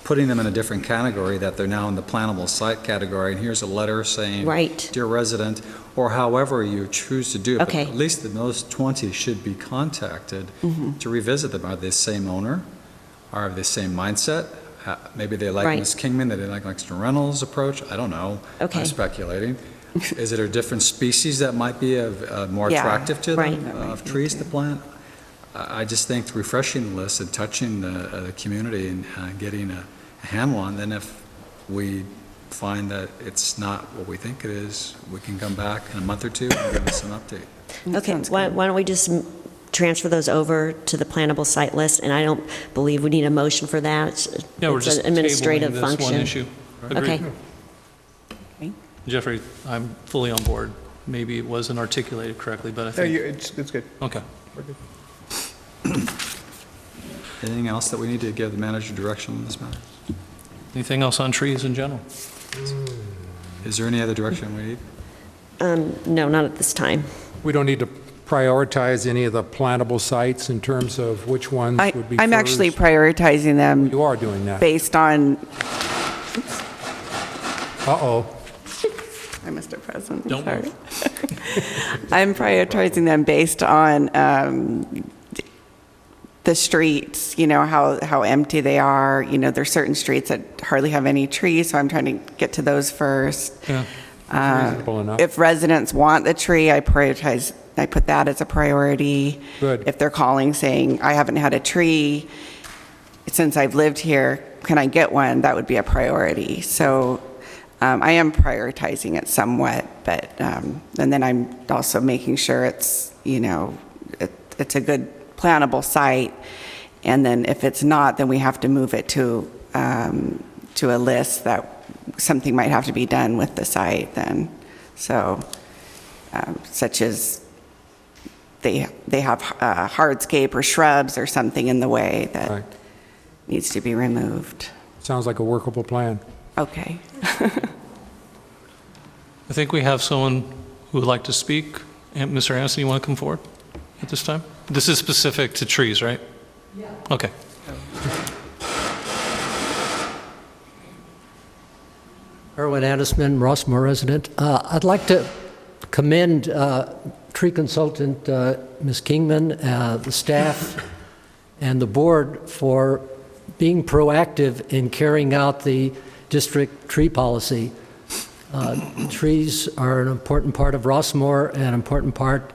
[SPEAKER 4] putting them in a different category, that they're now in the plannable site category, and here's a letter saying,
[SPEAKER 6] Right.
[SPEAKER 4] dear resident, or however you choose to do it. But
[SPEAKER 6] Okay.
[SPEAKER 4] at least those 20 should be contacted to revisit them. Are they the same owner? Are they the same mindset? Maybe they like
[SPEAKER 6] Right.
[SPEAKER 4] Ms. Kingman, they didn't like Mr. Reynolds' approach. I don't know.
[SPEAKER 6] Okay.
[SPEAKER 4] I'm speculating. Is it a different species that might be more
[SPEAKER 2] Yeah.
[SPEAKER 4] attractive to
[SPEAKER 6] Right.
[SPEAKER 4] them, of trees to plant? I just think refreshing the list and touching the community and getting a handle on, then if we find that it's not what we think it is, we can come back in a month or two and give us an update.
[SPEAKER 6] Okay, why don't we just transfer those over to the plannable site list, and I don't believe we need a motion for that.
[SPEAKER 1] Yeah, we're
[SPEAKER 6] It's
[SPEAKER 1] just
[SPEAKER 6] an administrative
[SPEAKER 1] tabling this
[SPEAKER 6] function.
[SPEAKER 1] one issue. Agreed.
[SPEAKER 6] Okay.
[SPEAKER 1] Jeffrey, I'm fully on board. Maybe it wasn't articulated correctly, but I think...
[SPEAKER 15] It's good.
[SPEAKER 1] Okay.
[SPEAKER 15] We're good.
[SPEAKER 4] Anything else that we need to give the manager direction on this matter?
[SPEAKER 1] Anything else on trees in general?
[SPEAKER 4] Is there any other direction we need?
[SPEAKER 6] No, not at this time.
[SPEAKER 5] We don't need to prioritize any of the plantable sites in terms of which ones would be
[SPEAKER 2] I'm
[SPEAKER 5] first?
[SPEAKER 2] actually prioritizing them.
[SPEAKER 5] You are doing that.
[SPEAKER 2] Based on,
[SPEAKER 5] Uh-oh.
[SPEAKER 2] I missed it, President.
[SPEAKER 1] Don't
[SPEAKER 2] Sorry.
[SPEAKER 1] move.
[SPEAKER 2] I'm prioritizing them based on the streets, how empty they are. There's certain streets that hardly have any trees, so I'm trying to get to those first.
[SPEAKER 1] Yeah.
[SPEAKER 5] Reasonable enough.
[SPEAKER 2] If residents want the tree, I put that as a priority.
[SPEAKER 5] Good.
[SPEAKER 2] If they're calling saying, I haven't had a tree since I've lived here, can I get one? That would be a priority. So I am prioritizing it somewhat, but, and then I'm also making sure it's, it's a good plannable site. And then if it's not, then we have to move it to a list that something might have to be done with the site then. So, such as they have hardscape or shrubs or something in the way that
[SPEAKER 5] Right.
[SPEAKER 2] needs to be removed.
[SPEAKER 5] Sounds like a workable plan.
[SPEAKER 2] Okay.
[SPEAKER 1] I think we have someone who would like to speak. Mr. Anderson, you want to come forward at this time? This is specific to trees, right?
[SPEAKER 12] Yeah.
[SPEAKER 1] Okay.
[SPEAKER 12] Erwin Addisman, Rossmoor resident. I'd like to commend tree consultant Ms. Kingman, the staff, and the board for being proactive in carrying out the district tree policy. Trees are an important part of Rossmoor and an important part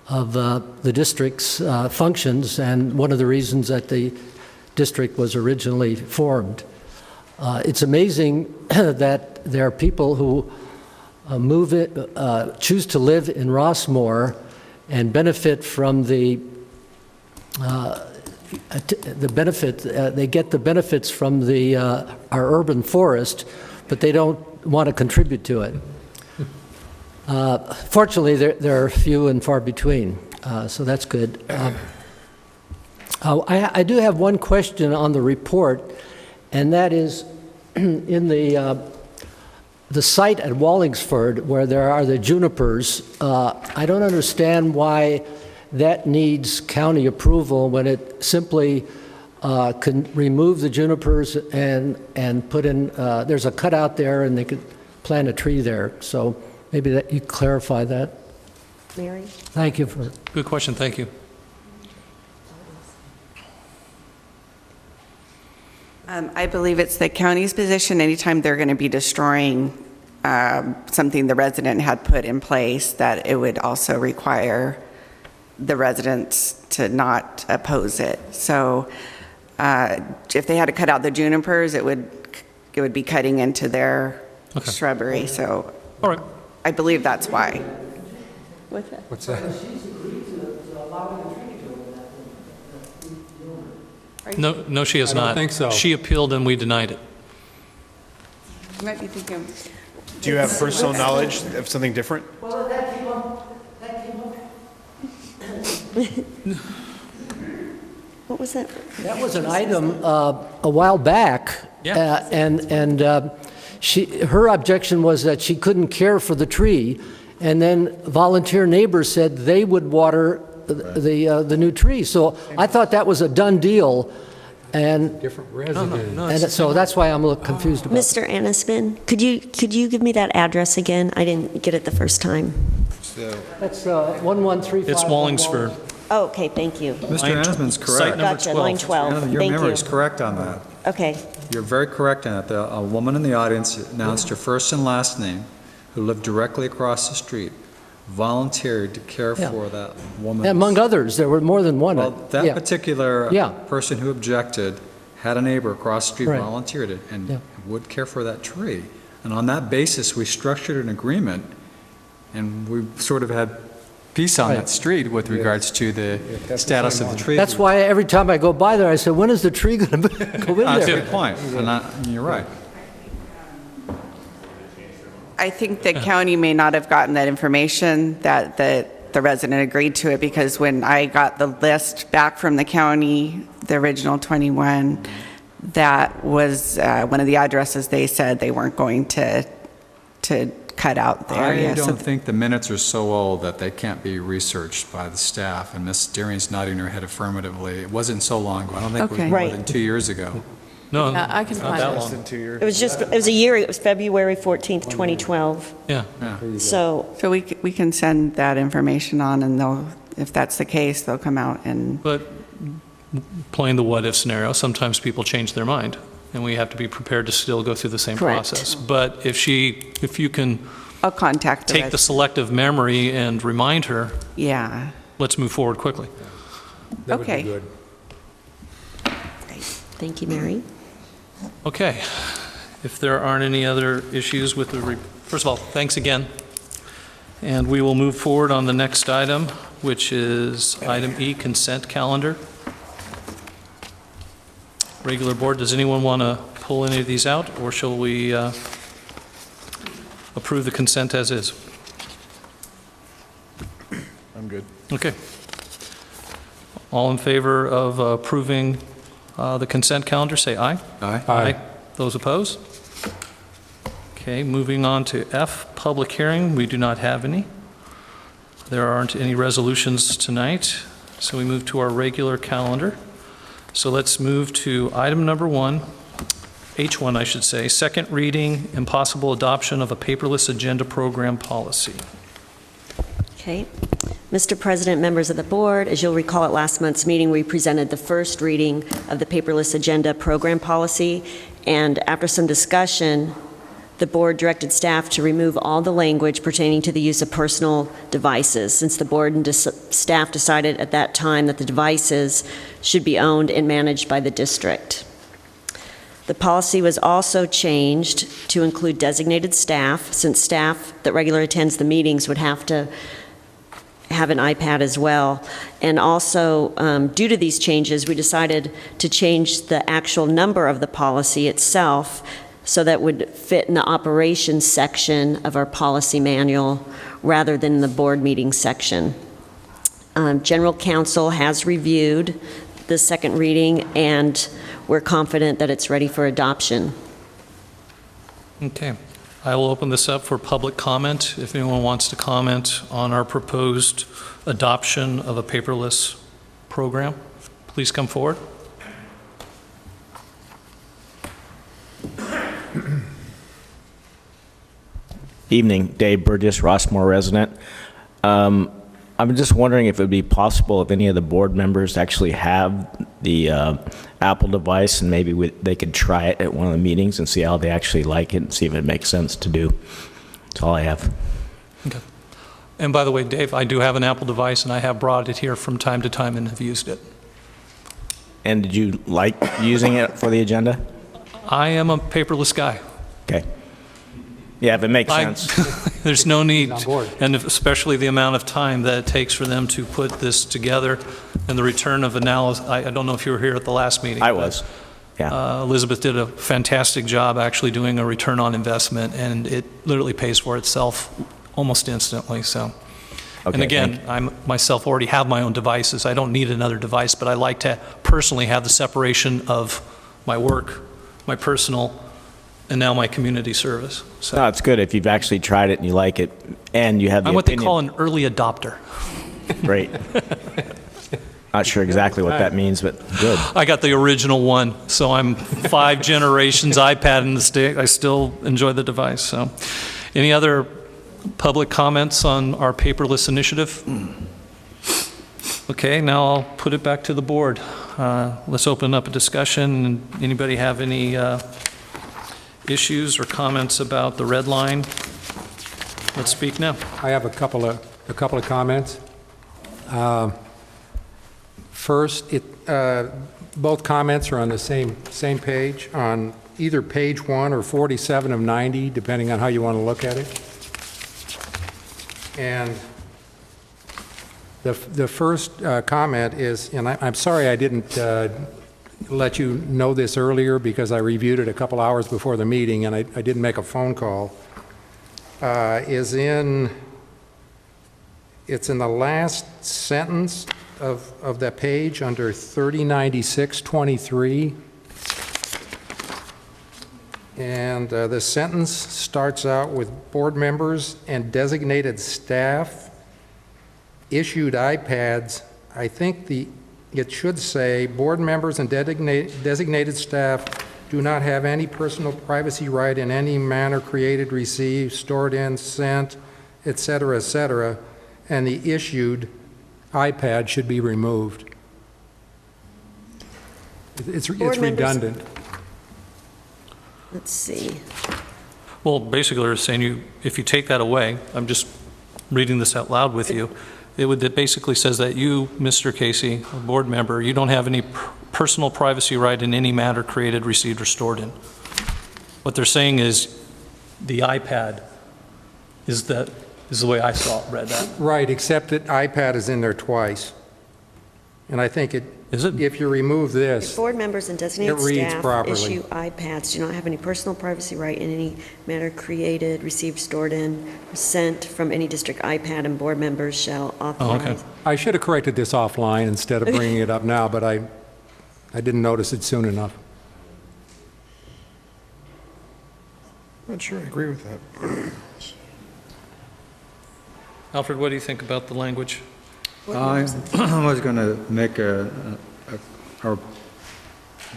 [SPEAKER 12] of the district's functions, and one of the reasons that the district was originally formed. It's amazing that there are people who choose to live in Rossmoor and benefit from the benefit. They get the benefits from our urban forest, but they don't want to contribute to it. Fortunately, there are few and far between, so that's good. I do have one question on the report, and that is in the site at Wallingsford where there are the junipers. I don't understand why that needs county approval when it simply can remove the junipers and put in, there's a cutout there and they could plant a tree there. So maybe that you clarify that.
[SPEAKER 6] Mary?
[SPEAKER 12] Thank you for.
[SPEAKER 1] Good question. Thank you.
[SPEAKER 2] I believe it's the county's position anytime they're going to be destroying something the resident had put in place, that it would also require the residents to not oppose it. So if they had to cut out the junipers, it would be cutting into their shrubbery. So
[SPEAKER 1] all right.
[SPEAKER 2] I believe that's why.
[SPEAKER 5] What's that?
[SPEAKER 1] No, she has
[SPEAKER 5] I don't
[SPEAKER 1] not.
[SPEAKER 5] think so.
[SPEAKER 1] She appealed and we denied it.
[SPEAKER 2] You might be thinking.
[SPEAKER 15] Do you have personal knowledge of something different?
[SPEAKER 12] Well, that came up.
[SPEAKER 6] What was that?
[SPEAKER 12] That was an item a while back.
[SPEAKER 1] Yeah.
[SPEAKER 12] And her objection was that she couldn't care for the tree, and then volunteer neighbors said they would water the new tree. So I thought that was a done deal, and
[SPEAKER 5] Different residents.
[SPEAKER 12] and so that's why I'm a little confused about it.
[SPEAKER 6] Mr. Annisman, could you give me that address again? I didn't get it the first time.
[SPEAKER 12] That's 1135.
[SPEAKER 1] It's Wallingsford.
[SPEAKER 6] Oh, okay, thank you.
[SPEAKER 4] Mr. Anderson's
[SPEAKER 1] Site
[SPEAKER 4] correct.
[SPEAKER 1] number
[SPEAKER 6] Gotcha,
[SPEAKER 1] 12.
[SPEAKER 6] line 12.
[SPEAKER 4] Your
[SPEAKER 6] Thank
[SPEAKER 4] memory
[SPEAKER 6] you.
[SPEAKER 4] is correct on that.
[SPEAKER 6] Okay,
[SPEAKER 4] You're very correct in that. A woman in the audience announced your first and last name, who lived directly across the street, volunteered to care
[SPEAKER 12] Yeah.
[SPEAKER 4] for that woman.
[SPEAKER 12] Among others, there were more than one.
[SPEAKER 4] Well, that
[SPEAKER 12] Yeah.
[SPEAKER 4] particular
[SPEAKER 12] Yeah.
[SPEAKER 4] person who objected had a neighbor across the street
[SPEAKER 12] Right.
[SPEAKER 4] volunteered it and
[SPEAKER 12] Yeah.
[SPEAKER 4] would care for that tree.
[SPEAKER 3] And on that basis, we structured an agreement, and we sort of had peace on that street with regards to the status of the tree.
[SPEAKER 12] That's why every time I go by there, I say, when is the tree going to go in
[SPEAKER 3] That's a
[SPEAKER 12] there?
[SPEAKER 3] good point, and you're right.
[SPEAKER 2] I think the county may not have gotten that information, that the resident agreed to it, because when I got the list back from the county, the original 21, that was one of the addresses they said they weren't going to cut out the area.
[SPEAKER 3] I don't think the minutes are so old that they can't be researched by the staff, and Ms. Deering's nodding her head affirmatively. It wasn't so long ago. I don't think it was more than 2 years ago.
[SPEAKER 1] No,
[SPEAKER 10] I can
[SPEAKER 1] not
[SPEAKER 10] find
[SPEAKER 1] that
[SPEAKER 10] it.
[SPEAKER 1] long.
[SPEAKER 6] It was a year, it was February 14th, 2012.
[SPEAKER 1] Yeah.
[SPEAKER 6] So,
[SPEAKER 2] we can send that information on, and they'll, if that's the case, they'll come out and.
[SPEAKER 1] But playing the what-if scenario, sometimes people change their mind, and we have to be prepared to still go through the same
[SPEAKER 2] Correct.
[SPEAKER 1] process. But if you can
[SPEAKER 2] I'll contact
[SPEAKER 1] take the selective memory and remind her,
[SPEAKER 2] yeah,
[SPEAKER 1] let's move forward quickly.
[SPEAKER 5] That would be
[SPEAKER 2] Okay.
[SPEAKER 5] good.
[SPEAKER 6] thank you, Mary.
[SPEAKER 1] Okay. If there aren't any other issues with first of all, thanks again. And we will move forward on the next item, which is item E, consent calendar. Regular board, does anyone want to pull any of these out, or shall we approve the consent as is?
[SPEAKER 15] I'm good.
[SPEAKER 1] Okay. All in favor of approving the consent calendar, say aye.
[SPEAKER 3] Aye.
[SPEAKER 1] Aye. Those opposed? Okay, moving on to F, public hearing. We do not have any. There aren't any resolutions tonight, so we move to our regular calendar. So let's move to item number 1, H1, I should say, second reading and possible adoption of a paperless agenda program policy.
[SPEAKER 6] Okay. Mr. President, members of the board, as you'll recall at last month's meeting, we presented the first reading of the paperless agenda program policy, and after some discussion, the board directed staff to remove all the language pertaining to the use of personal devices, since the board and staff decided at that time that the devices should be owned and managed by the district. The policy was also changed to include designated staff, since staff that regularly attends the meetings would have to have an iPad as well. And also, due to these changes, we decided to change the actual number of the policy itself so that would fit in the operations section of our policy manual rather than the board meeting section. General counsel has reviewed the second reading, and we're confident that it's ready for adoption.
[SPEAKER 1] Okay. I will open this up for public comment. If anyone wants to comment on our proposed adoption of a paperless program, please come forward.
[SPEAKER 18] Evening, Dave Burgess, Rossmoor resident. I'm just wondering if it would be possible if any of the board members actually have the Apple device, and maybe they could try it at one of the meetings and see how they actually like it and see if it makes sense to do. That's all I have.
[SPEAKER 1] Okay. And by the way, Dave, I do have an Apple device, and I have brought it here from time to time and have used it.
[SPEAKER 18] And did you like using it for the agenda?
[SPEAKER 1] I am a paperless guy.
[SPEAKER 18] Okay. Yeah, if it makes sense.
[SPEAKER 1] There's no need, and especially the amount of time that it takes for them to put this together and the return of analysis. I don't know if you were here at the last meeting.
[SPEAKER 18] I was, yeah.
[SPEAKER 1] Elizabeth did a fantastic job actually doing a return on investment, and it literally pays for itself almost instantly. So,
[SPEAKER 18] Okay,
[SPEAKER 1] and again, I myself already have my own devices. I don't need another device, but I like to personally have the separation of my work, my personal, and now my community service. So
[SPEAKER 18] No, it's good if you've actually tried it and you like it, and you have the
[SPEAKER 1] I'm what
[SPEAKER 18] opinion.
[SPEAKER 1] they call an early adopter.
[SPEAKER 18] Great. Not sure exactly what that means, but good.
[SPEAKER 1] I got the original one, so I'm 5 generations iPad in the state. I still enjoy the device. So, any other public comments on our paperless initiative? Okay, now I'll put it back to the board. Let's open up a discussion. Anybody have any issues or comments about the red line? Let's speak now.
[SPEAKER 5] I have a couple of comments. First, both comments are on the same page on either page 1 or 47 of 90, depending on how you want to look at it. And the first comment is, and I'm sorry I didn't let you know this earlier because I reviewed it a couple hours before the meeting and I didn't make a phone call, it's in the last sentence of that page under 3096-23. And the sentence starts out with board members and designated staff issued iPads. I think it should say board members and designated staff do not have any personal privacy right in any manner created, received, stored in, sent, et cetera, and the issued iPad should be removed. It's redundant.
[SPEAKER 6] Let's see.
[SPEAKER 1] Well, basically, they're saying if you take that away, I'm just reading this out loud with you, it basically says that you, Mr. Casey, a board member, you don't have any personal privacy right in any matter created, received, or stored in. What they're saying is the iPad is the way I read that.
[SPEAKER 5] Right, except that iPad is in there twice. And I think if you remove this,
[SPEAKER 6] If board members and designated
[SPEAKER 5] it reads
[SPEAKER 6] staff
[SPEAKER 5] properly.
[SPEAKER 6] issue iPads, do not have any personal privacy right in any matter created, received, stored in, or sent from any district iPad, and board members shall authorize.
[SPEAKER 5] I should have corrected this offline instead of bringing it up now, but I didn't notice it soon enough.
[SPEAKER 15] Not sure I agree with that.
[SPEAKER 1] Alfred, what do you think about the language?
[SPEAKER 17] I was going to make a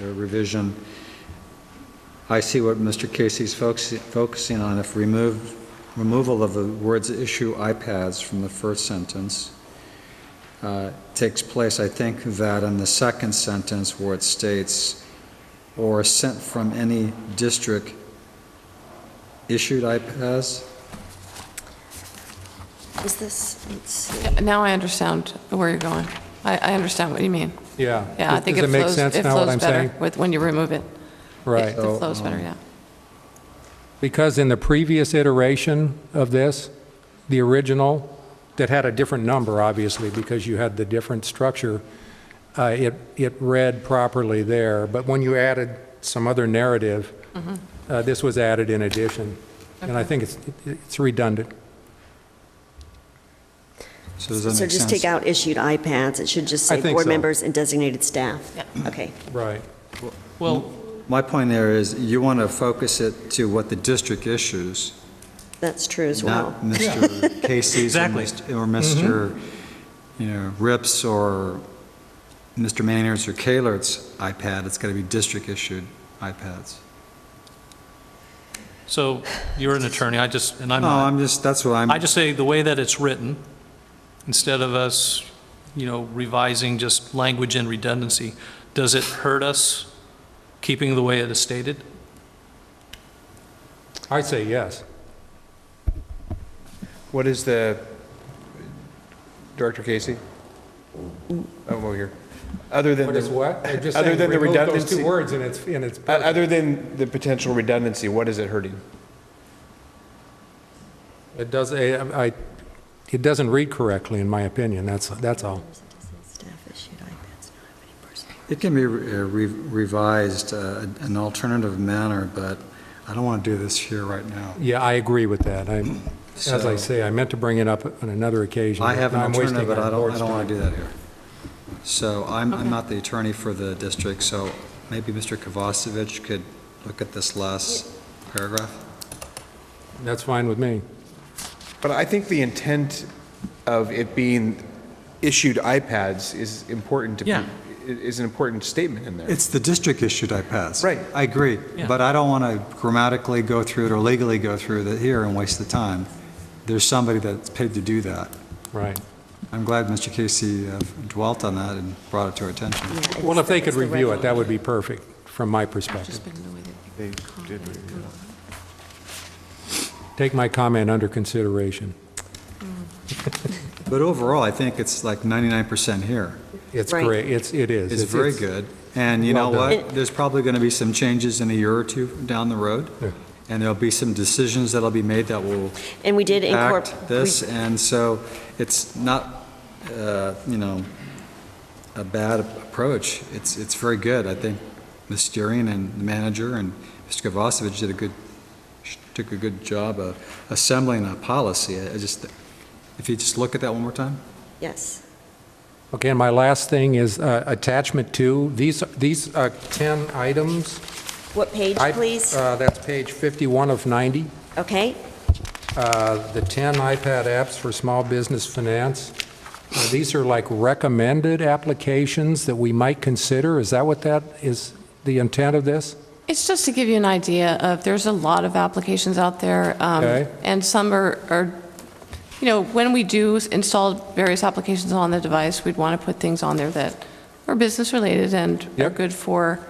[SPEAKER 17] revision. I see what Mr. Casey's focusing on. If removal of the words issue iPads from the first sentence takes place, I think that in the second sentence where it states, or sent from any district issued iPads.
[SPEAKER 6] Is this, let's see.
[SPEAKER 19] Yeah, now I understand where you're going. I understand what you mean.
[SPEAKER 5] Yeah.
[SPEAKER 19] Yeah, I think
[SPEAKER 5] Does
[SPEAKER 19] it
[SPEAKER 5] it make
[SPEAKER 19] flows,
[SPEAKER 5] sense
[SPEAKER 19] it
[SPEAKER 5] now what
[SPEAKER 19] flows
[SPEAKER 5] I'm
[SPEAKER 19] better
[SPEAKER 5] saying?
[SPEAKER 19] when you remove it.
[SPEAKER 5] Right.
[SPEAKER 19] It flows better, yeah.
[SPEAKER 5] Because in the previous iteration of this, the original, that had a different number, obviously, because you had the different structure, it read properly there. But when you added some other narrative, this was added in addition. And I think it's redundant.
[SPEAKER 17] So does that
[SPEAKER 6] So
[SPEAKER 17] make
[SPEAKER 6] just
[SPEAKER 17] sense?
[SPEAKER 6] take out issued iPads. It should just
[SPEAKER 5] I
[SPEAKER 6] say
[SPEAKER 5] think
[SPEAKER 6] board
[SPEAKER 5] so.
[SPEAKER 6] members and designated staff. Okay.
[SPEAKER 5] Right.
[SPEAKER 1] Well,
[SPEAKER 17] my point there is you want to focus it to what the district issues,
[SPEAKER 6] That's true as well.
[SPEAKER 17] not Mr. Casey's
[SPEAKER 1] Exactly.
[SPEAKER 17] or Mr. Rips or Mr. Maynard's or Kalert's iPad. It's got to be district issued iPads.
[SPEAKER 1] so you're an attorney, and I'm
[SPEAKER 17] No,
[SPEAKER 1] not.
[SPEAKER 17] that's what I'm.
[SPEAKER 1] I just say the way that it's written, instead of us, revising just language and redundancy, does it hurt us keeping the way it is stated?
[SPEAKER 5] I'd say yes.
[SPEAKER 15] What is Director Casey? Over here. Other than
[SPEAKER 5] What is what? I'm just
[SPEAKER 15] other
[SPEAKER 5] saying
[SPEAKER 15] than the
[SPEAKER 5] remove those
[SPEAKER 15] redundancy,
[SPEAKER 5] two words and it's perfect.
[SPEAKER 15] other than the potential redundancy, what is it hurting?
[SPEAKER 5] It does. It doesn't read correctly, in my opinion. That's all.
[SPEAKER 17] It can be revised an alternative manner, but I don't want to do this here right now.
[SPEAKER 5] Yeah, I agree with that. As I say, I meant to bring it up on another occasion.
[SPEAKER 17] I have an
[SPEAKER 5] Now I'm wasting
[SPEAKER 17] alternative, but I
[SPEAKER 5] our board's
[SPEAKER 17] don't want to
[SPEAKER 5] time.
[SPEAKER 17] do that here. So I'm not the attorney for the district, so maybe Mr. Kovacevic could look at this last paragraph.
[SPEAKER 5] That's fine with me.
[SPEAKER 15] But I think the intent of it being issued iPads is important to is an important statement in there.
[SPEAKER 17] It's the district-issued iPads.
[SPEAKER 15] Right.
[SPEAKER 17] I agree,
[SPEAKER 15] Yeah.
[SPEAKER 17] but I don't want to grammatically go through it or legally go through it here and waste the time. There's somebody that's paid to do that.
[SPEAKER 5] Right.
[SPEAKER 17] I'm glad Mr. Casey dwelt on that and brought it to our attention.
[SPEAKER 5] Well, if they could review it, that would be perfect from my perspective.
[SPEAKER 15] They did review it.
[SPEAKER 5] Take my comment under consideration.
[SPEAKER 17] But overall, I think it's like 99% here.
[SPEAKER 5] It's
[SPEAKER 6] Right.
[SPEAKER 5] great. It is.
[SPEAKER 17] It's very good.
[SPEAKER 4] And you know
[SPEAKER 5] Well done.
[SPEAKER 4] what? There's probably going to be some changes in a year or two down the road.
[SPEAKER 5] Yeah.
[SPEAKER 4] And there'll be some decisions that'll be made that will
[SPEAKER 6] And we did
[SPEAKER 4] impact
[SPEAKER 6] incorporate.
[SPEAKER 4] this. And so it's not, you know, a bad approach. It's very good. I think Ms. Deering and the manager and Mr. Kovacevic took a good job of assembling a policy. If you just look at that one more time.
[SPEAKER 6] Yes.
[SPEAKER 5] Okay, and my last thing is attachment 2. These are 10 items.
[SPEAKER 6] What page, please?
[SPEAKER 5] That's page 51 of 90.
[SPEAKER 6] Okay.
[SPEAKER 5] The 10 iPad apps for small business finance. These are like recommended applications that we might consider. Is that what that is, the intent of this?
[SPEAKER 19] It's just to give you an idea of, there's a lot of applications out there,
[SPEAKER 5] Okay.
[SPEAKER 19] and some are, you know, when we do install various applications on the device, we'd want to put things on there that are business-related and are good for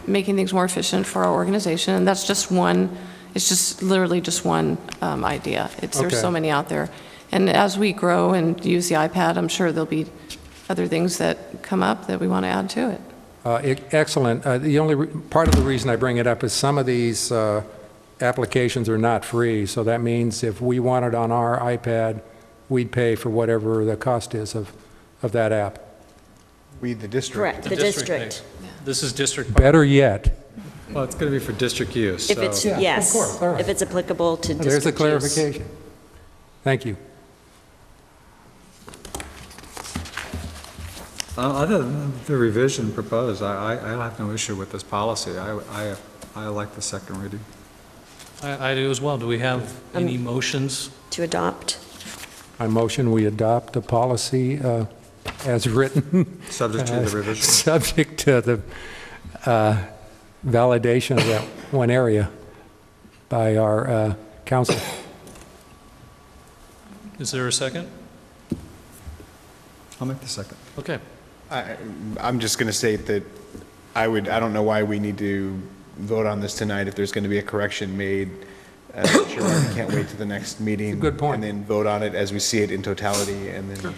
[SPEAKER 19] making things more efficient for our organization. And that's just one, it's just literally just one idea. There's so many out there. And as we grow and use the iPad, I'm sure there'll be other things that come up that we want to add to it.
[SPEAKER 5] Excellent. The only part of the reason I bring it up is some of these applications are not free, so that means if we want it on our iPad, we'd pay for whatever the cost is of that app.
[SPEAKER 15] We, the district.
[SPEAKER 6] Correct, the district.
[SPEAKER 1] This is district.
[SPEAKER 5] Better yet.
[SPEAKER 4] Well, it's going to be for district use.
[SPEAKER 6] If it's,
[SPEAKER 4] so.
[SPEAKER 6] yes,
[SPEAKER 5] of course. All right.
[SPEAKER 6] if it's applicable to district
[SPEAKER 5] There's a
[SPEAKER 6] use.
[SPEAKER 5] clarification. Thank you.
[SPEAKER 4] Other than the revision proposed, I have no issue with this policy. I like the second reading.
[SPEAKER 1] I do as well. Do we have any motions?
[SPEAKER 6] To adopt.
[SPEAKER 5] I motion we adopt the policy as written.
[SPEAKER 4] Subject to the revision.
[SPEAKER 5] Subject to the validation of that one area by our council.
[SPEAKER 1] Is there a second?
[SPEAKER 4] I'll make the second.
[SPEAKER 1] Okay.
[SPEAKER 15] I'm just going to state that I don't know why we need to vote on this tonight if there's going to be a correction made. Sure, I can't wait to the next meeting.
[SPEAKER 5] Good point.
[SPEAKER 15] And then vote on it as we see it in totality. And then,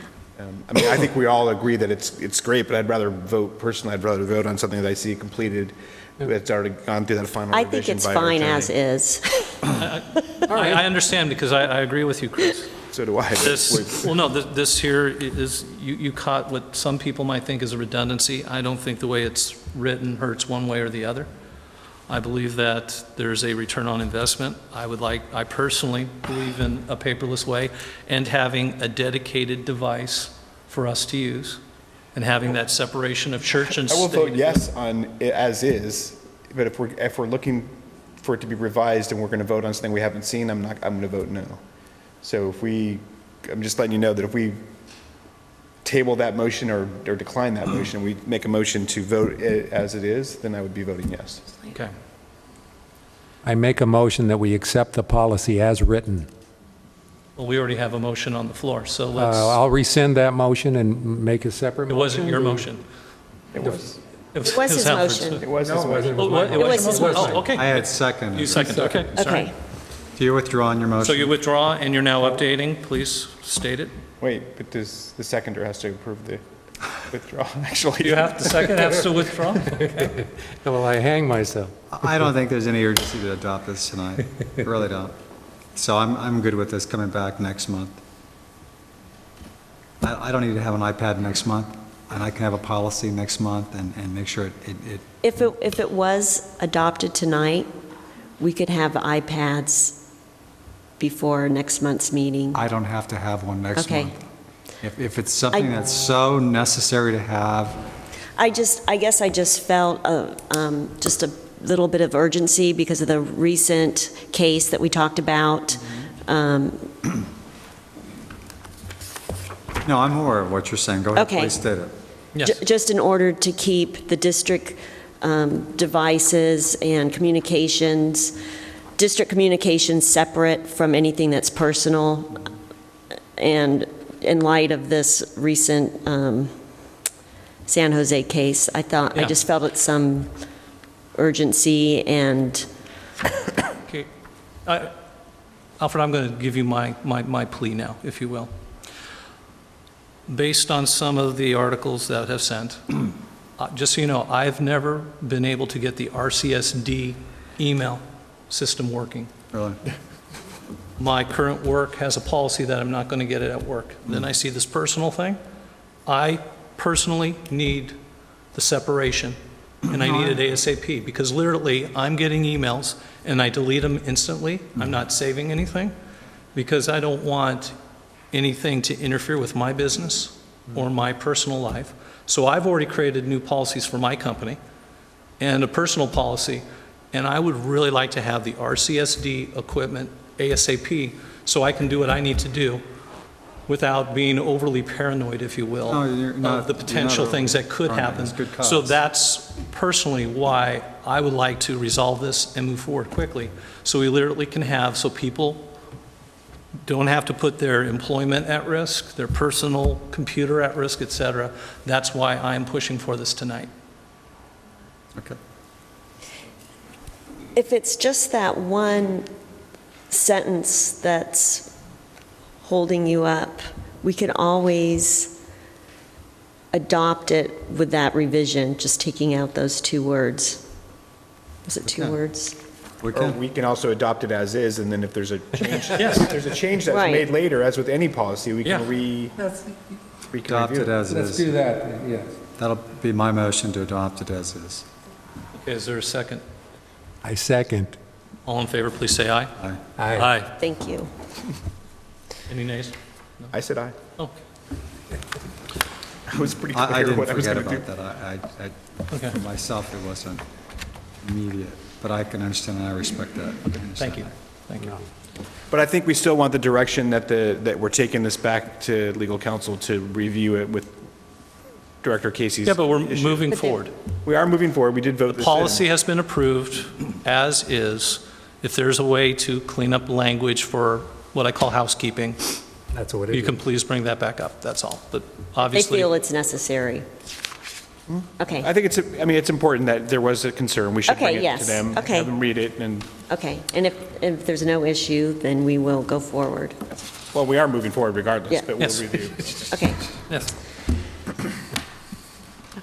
[SPEAKER 15] I mean, I think we all agree that it's great, but I'd rather vote on something that I see completed that's already gone through that final
[SPEAKER 6] I
[SPEAKER 15] revision.
[SPEAKER 6] think it's
[SPEAKER 15] by our
[SPEAKER 6] fine
[SPEAKER 15] attorney.
[SPEAKER 6] as is.
[SPEAKER 1] I understand because I agree with you, Chris.
[SPEAKER 15] So do I.
[SPEAKER 1] This here is, you caught what some people might think is a redundancy. I don't think the way it's written hurts one way or the other. I believe that there's a return on investment. I personally believe in a paperless way and having a dedicated device for us to use and having that separation of church and
[SPEAKER 15] I will
[SPEAKER 1] state.
[SPEAKER 15] vote yes on it as is, but if we're looking for it to be revised and we're going to vote on something we haven't seen, I'm going to vote no. So I'm just letting you know that if we table that motion or decline that motion, we make a motion to vote it as it is, then I would be voting yes.
[SPEAKER 1] Okay.
[SPEAKER 5] I make a motion that we accept the policy as written.
[SPEAKER 1] Well, we already have a motion on the floor, so let's.
[SPEAKER 5] I'll rescind that motion and make a separate
[SPEAKER 1] It
[SPEAKER 5] motion.
[SPEAKER 1] wasn't your motion.
[SPEAKER 15] It was.
[SPEAKER 6] It was his
[SPEAKER 1] Alfred's.
[SPEAKER 6] motion.
[SPEAKER 15] It was his
[SPEAKER 5] No,
[SPEAKER 15] motion.
[SPEAKER 1] It was his motion. Oh, okay.
[SPEAKER 4] I had second.
[SPEAKER 1] You seconded, okay, sorry.
[SPEAKER 6] Okay.
[SPEAKER 4] Do you withdraw on your motion?
[SPEAKER 1] So you withdraw and you're now updating, please state it.
[SPEAKER 15] Wait, but the seconder has to approve the withdrawal, actually.
[SPEAKER 1] You have, the second has to withdraw? Okay.
[SPEAKER 5] Well, I hang myself.
[SPEAKER 4] I don't think there's any urgency to adopt this tonight. I really don't. So I'm good with this coming back next month. I don't need to have an iPad next month, and I can have a policy next month and make sure it.
[SPEAKER 6] If it was adopted tonight, we could have iPads before next month's meeting.
[SPEAKER 4] I don't have to have one next
[SPEAKER 6] Okay.
[SPEAKER 4] month. If it's something that's so necessary to have,
[SPEAKER 6] I guess I just felt just a little bit of urgency because of the recent case that we talked about.
[SPEAKER 4] no, I'm aware of what you're saying. Go ahead,
[SPEAKER 6] Okay.
[SPEAKER 4] please state it.
[SPEAKER 1] Yes.
[SPEAKER 6] Just in order to keep the district devices and district communications separate from anything that's personal, and in light of this recent San Jose case, I just felt it some urgency and.
[SPEAKER 1] Okay. Alfred, I'm going to give you my plea now, if you will. Based on some of the articles that have sent, just so you know, I've never been able to get the RCSD email system working.
[SPEAKER 3] Really?
[SPEAKER 1] My current work has a policy that I'm not going to get it at work. Then I see this personal thing. I personally need the separation, and I need it ASAP, because literally I'm getting emails and I delete them instantly. I'm not saving anything because I don't want anything to interfere with my business or my personal life. So I've already created new policies for my company and a personal policy, and I would really like to have the RCSD equipment ASAP so I can do what I need to do without being overly paranoid, if you will, of the potential things that could happen. So that's personally why I would like to resolve this and move forward quickly. So we literally can have, so people don't have to put their employment at risk, their personal computer at risk, et cetera. That's why I'm pushing for this tonight.
[SPEAKER 3] Okay.
[SPEAKER 6] If it's just that one sentence that's holding you up, we could always adopt it with that revision, just taking out those 2 words. Was it 2 words?
[SPEAKER 15] Or we can also adopt it as is, and then if there's a change,
[SPEAKER 1] Yes.
[SPEAKER 15] if there's a change that's
[SPEAKER 6] Right.
[SPEAKER 15] made later, as with any policy, we can
[SPEAKER 3] Adopt it as is.
[SPEAKER 5] Let's do that, yes.
[SPEAKER 3] That'll be my motion, to adopt it as is.
[SPEAKER 1] Okay, is there a second?
[SPEAKER 5] I second.
[SPEAKER 1] All in favor, please say aye.
[SPEAKER 3] Aye.
[SPEAKER 5] Aye.
[SPEAKER 1] Aye.
[SPEAKER 6] Thank you.
[SPEAKER 1] Any nays?
[SPEAKER 15] I said aye.
[SPEAKER 1] Oh,
[SPEAKER 15] I was pretty clear
[SPEAKER 3] I didn't
[SPEAKER 15] what I was
[SPEAKER 3] forget
[SPEAKER 15] going to do.
[SPEAKER 3] about that.
[SPEAKER 1] Okay.
[SPEAKER 3] For myself, it wasn't immediate, but I can understand and I respect that.
[SPEAKER 1] thank you. Thank you.
[SPEAKER 15] But I think we still want the direction that that we're taking this back to legal counsel to review it with Director Casey's.
[SPEAKER 1] Yeah, but we're
[SPEAKER 15] issue.
[SPEAKER 1] moving forward.
[SPEAKER 15] We are moving forward. We did vote
[SPEAKER 1] The
[SPEAKER 15] this in.
[SPEAKER 1] policy has been approved as is. If there's a way to clean up language for what I call housekeeping,
[SPEAKER 5] That's what it is.
[SPEAKER 1] you can please bring that back up, that's all. But
[SPEAKER 6] They
[SPEAKER 1] obviously,
[SPEAKER 6] feel it's necessary. Okay.
[SPEAKER 15] I think it's important that there was a concern. We should
[SPEAKER 6] Okay,
[SPEAKER 15] bring it
[SPEAKER 6] yes.
[SPEAKER 15] to them,
[SPEAKER 6] Okay.
[SPEAKER 15] have them read it, and,
[SPEAKER 6] Okay, and if there's no issue, then we will go forward.
[SPEAKER 15] well, we are moving forward regardless,
[SPEAKER 6] Yeah.
[SPEAKER 15] but we'll
[SPEAKER 1] Yes.
[SPEAKER 15] review.
[SPEAKER 6] Okay.
[SPEAKER 1] yes.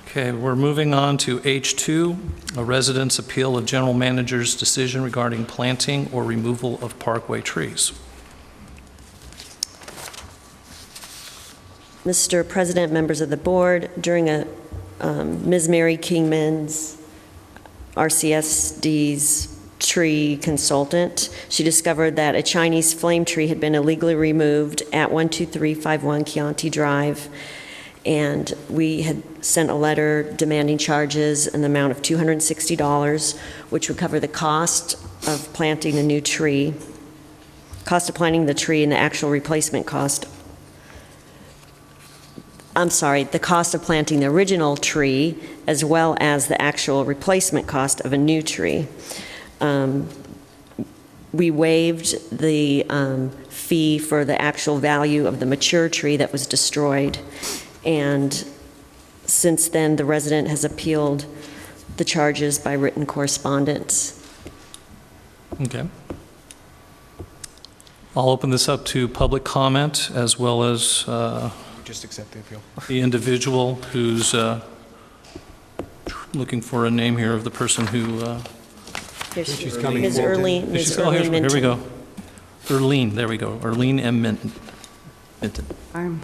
[SPEAKER 1] Okay, we're moving on to H2, a resident's appeal of general manager's decision regarding planting or removal of parkway trees.
[SPEAKER 6] Mr. President, members of the board, during Ms. Mary Kingman's, RCSD's tree consultant, she discovered that a Chinese flame tree had been illegally removed at 12351 Chianti Drive, and we had sent a letter demanding charges in the amount of $260, which would cover the cost of planting the new tree, cost of planting the tree, and the actual replacement cost. I'm sorry, the cost of planting the original tree, as well as the actual replacement cost of a new tree. We waived the fee for the actual value of the mature tree that was destroyed, and since then, the resident has appealed the charges by written correspondence.
[SPEAKER 1] Okay. I'll open this up to public comment as well as
[SPEAKER 15] Just accept the appeal.
[SPEAKER 1] the individual who's looking for a name here of the person who...
[SPEAKER 6] She's
[SPEAKER 5] coming
[SPEAKER 6] Ms.
[SPEAKER 5] forward.
[SPEAKER 6] Erlene, Ms.
[SPEAKER 1] oh,
[SPEAKER 6] Erlene
[SPEAKER 1] here we
[SPEAKER 6] Minton.
[SPEAKER 1] go. Erlene, there we go. Erlene M. Minton.
[SPEAKER 20] I'm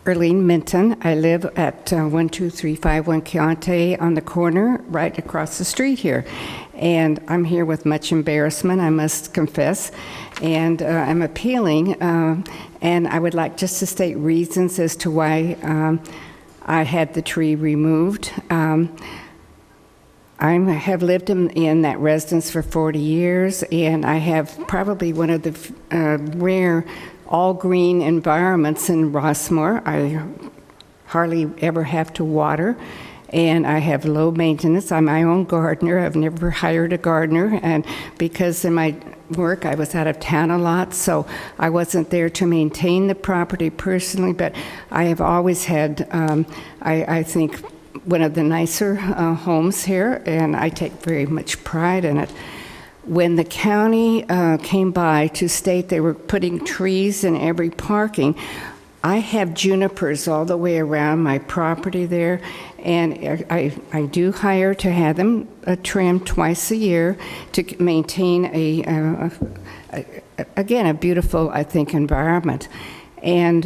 [SPEAKER 20] Erlene Minton. I live at 12351 Chianti on the corner, right across the street here. And I'm here with much embarrassment, I must confess. And I'm appealing, and I would like just to state reasons as to why I had the tree removed. I have lived in that residence for 40 years, and I have probably one of the rare all-green environments in Rossmoor. I hardly ever have to water, and I have low maintenance. I'm my own gardener. I've never hired a gardener, and because in my work I was out of town a lot, so I wasn't there to maintain the property personally, but I have always had, I think, one of the nicer homes here, and I take very much pride in it. When the county came by to state they were putting trees in every parking, I have junipers all the way around my property there, and I do hire to have them trimmed twice a year to maintain again, a beautiful, I think, environment. And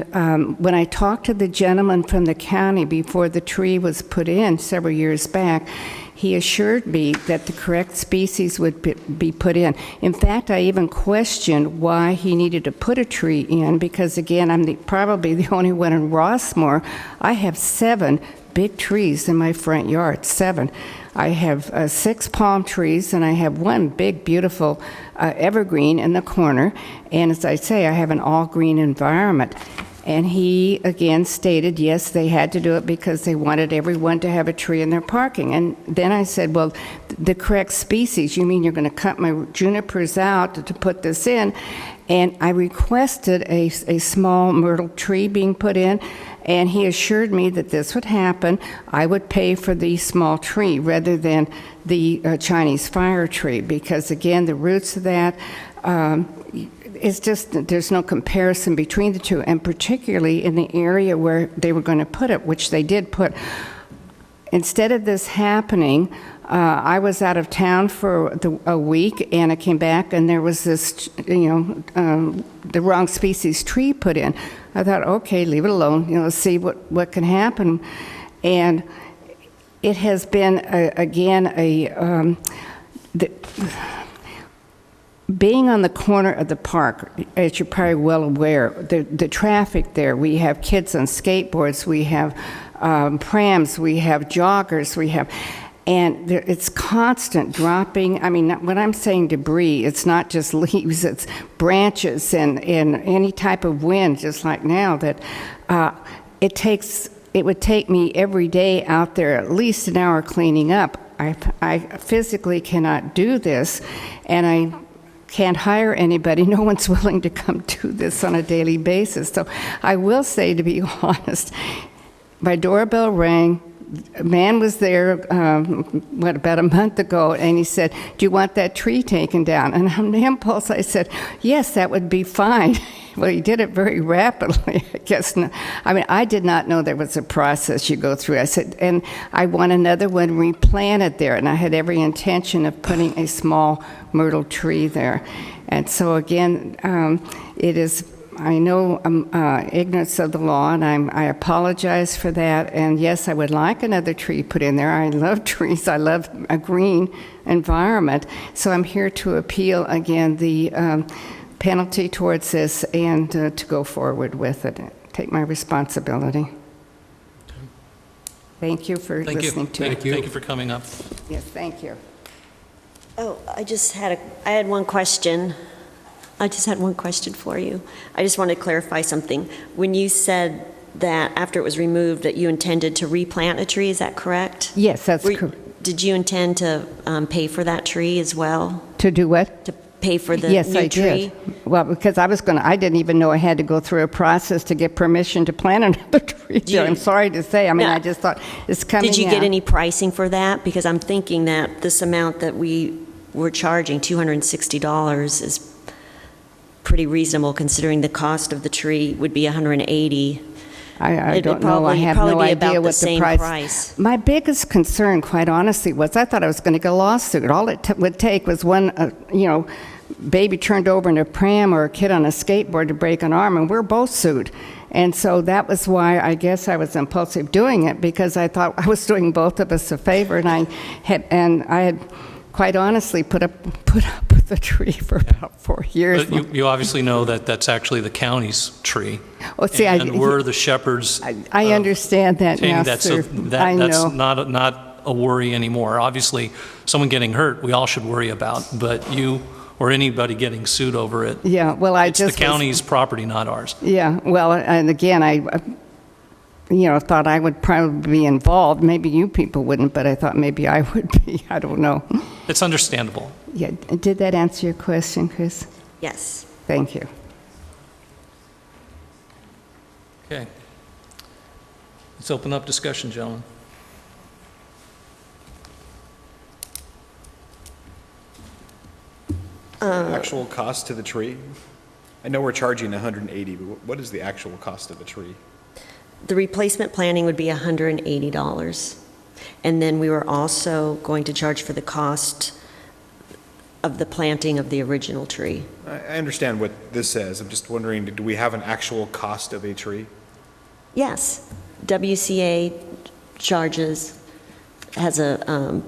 [SPEAKER 20] when I talked to the gentleman from the county before the tree was put in several years back, he assured me that the correct species would be put in. In fact, I even questioned why he needed to put a tree in, because again, I'm probably the only one in Rossmoor. I have 7 big trees in my front yard, 7. I have 6 palm trees, and I have 1 big, beautiful evergreen in the corner. And as I say, I have an all-green environment. And he, again, stated, yes, they had to do it because they wanted everyone to have a tree in their parking. And then I said, well, the correct species, you mean you're going to cut my junipers out to put this in? And I requested a small myrtle tree being put in, and he assured me that this would happen. I would pay for the small tree rather than the Chinese fire tree, because, again, the roots of that, it's just, there's no comparison between the two, and particularly in the area where they were going to put it, which they did put. Instead of this happening, I was out of town for a week, and I came back, and there was this, the wrong species tree put in. I thought, okay, leave it alone, see what can happen. And it has been, being on the corner of the park, as you're probably well aware, the traffic there, we have kids on skateboards, we have prams, we have joggers, and it's constant dropping. I mean, when I'm saying debris, it's not just leaves, it's branches and any type of wind, just like now, that it would take me every day out there at least an hour cleaning up. I physically cannot do this, and I can't hire anybody. No one's willing to come do this on a daily basis. So I will say, to be honest, my doorbell rang. A man was there, about a month ago, and he said, do you want that tree taken down? And on the impulse, I said, yes, that would be fine. Well, he did it very rapidly, I guess. I mean, I did not know there was a process you go through. I said, and I want another one replanted there, and I had every intention of putting a small myrtle tree there. And so, again, it is, I know ignorance of the law, and I apologize for that. And yes, I would like another tree put in there. I love trees. I love a green environment. So I'm here to appeal, again, the penalty towards this, and to go forward with it, take my responsibility. Thank you for listening to me.
[SPEAKER 1] Thank you for coming up.
[SPEAKER 20] Yes, thank you.
[SPEAKER 6] Oh, I had one question. I just had one question for you. I just wanted to clarify something. When you said that after it was removed that you intended to replant a tree, is that correct?
[SPEAKER 20] Yes, that's correct.
[SPEAKER 6] Did you intend to pay for that tree as well?
[SPEAKER 20] To do what?
[SPEAKER 6] To pay for the
[SPEAKER 20] yes,
[SPEAKER 6] new
[SPEAKER 20] I
[SPEAKER 6] tree?
[SPEAKER 20] Did. Well, because I didn't even know I had to go through a process to get permission to plant another tree there. I'm sorry to say. I mean, I just thought it's coming
[SPEAKER 6] Did you
[SPEAKER 20] out.
[SPEAKER 6] get any pricing for that? Because I'm thinking that this amount that we were charging, $260, is pretty reasonable considering the cost of the tree would be $180.
[SPEAKER 20] I don't know. I have no idea what the price. My biggest concern, quite honestly, was I thought I was going to get a lawsuit. All it would take was one, baby turned over in a pram or a kid on a skateboard to break an arm, and we're both sued. And so that was why I guess I was impulsive doing it, because I thought I was doing both of us a favor, and I had quite honestly put up with the tree for about 4 years.
[SPEAKER 1] But you obviously know that that's actually the county's tree.
[SPEAKER 20] Oh, see,
[SPEAKER 1] and we're the shepherds.
[SPEAKER 20] I understand that now,
[SPEAKER 1] that,
[SPEAKER 20] sir.
[SPEAKER 1] so that's not a worry anymore. Obviously, someone getting hurt, we all should worry about, but you or anybody getting sued over it,
[SPEAKER 20] yeah, well,
[SPEAKER 1] it's the county's property, not ours.
[SPEAKER 20] Yeah, well, and again, I thought I would probably be involved. Maybe you people wouldn't, but I thought maybe I would be. I don't know.
[SPEAKER 1] It's understandable.
[SPEAKER 20] Yeah. Did that answer your question, Chris?
[SPEAKER 6] Yes.
[SPEAKER 20] Thank you.
[SPEAKER 1] Okay. Let's open up discussion, gentlemen.
[SPEAKER 15] Actual cost to the tree? I know we're charging 180, but what is the actual cost of a tree?
[SPEAKER 6] The replacement planting would be $180. And then we were also going to charge for the cost of the planting of the original tree.
[SPEAKER 15] I understand what this says. I'm just wondering, do we have an actual cost of a tree?
[SPEAKER 6] Yes, WCA has a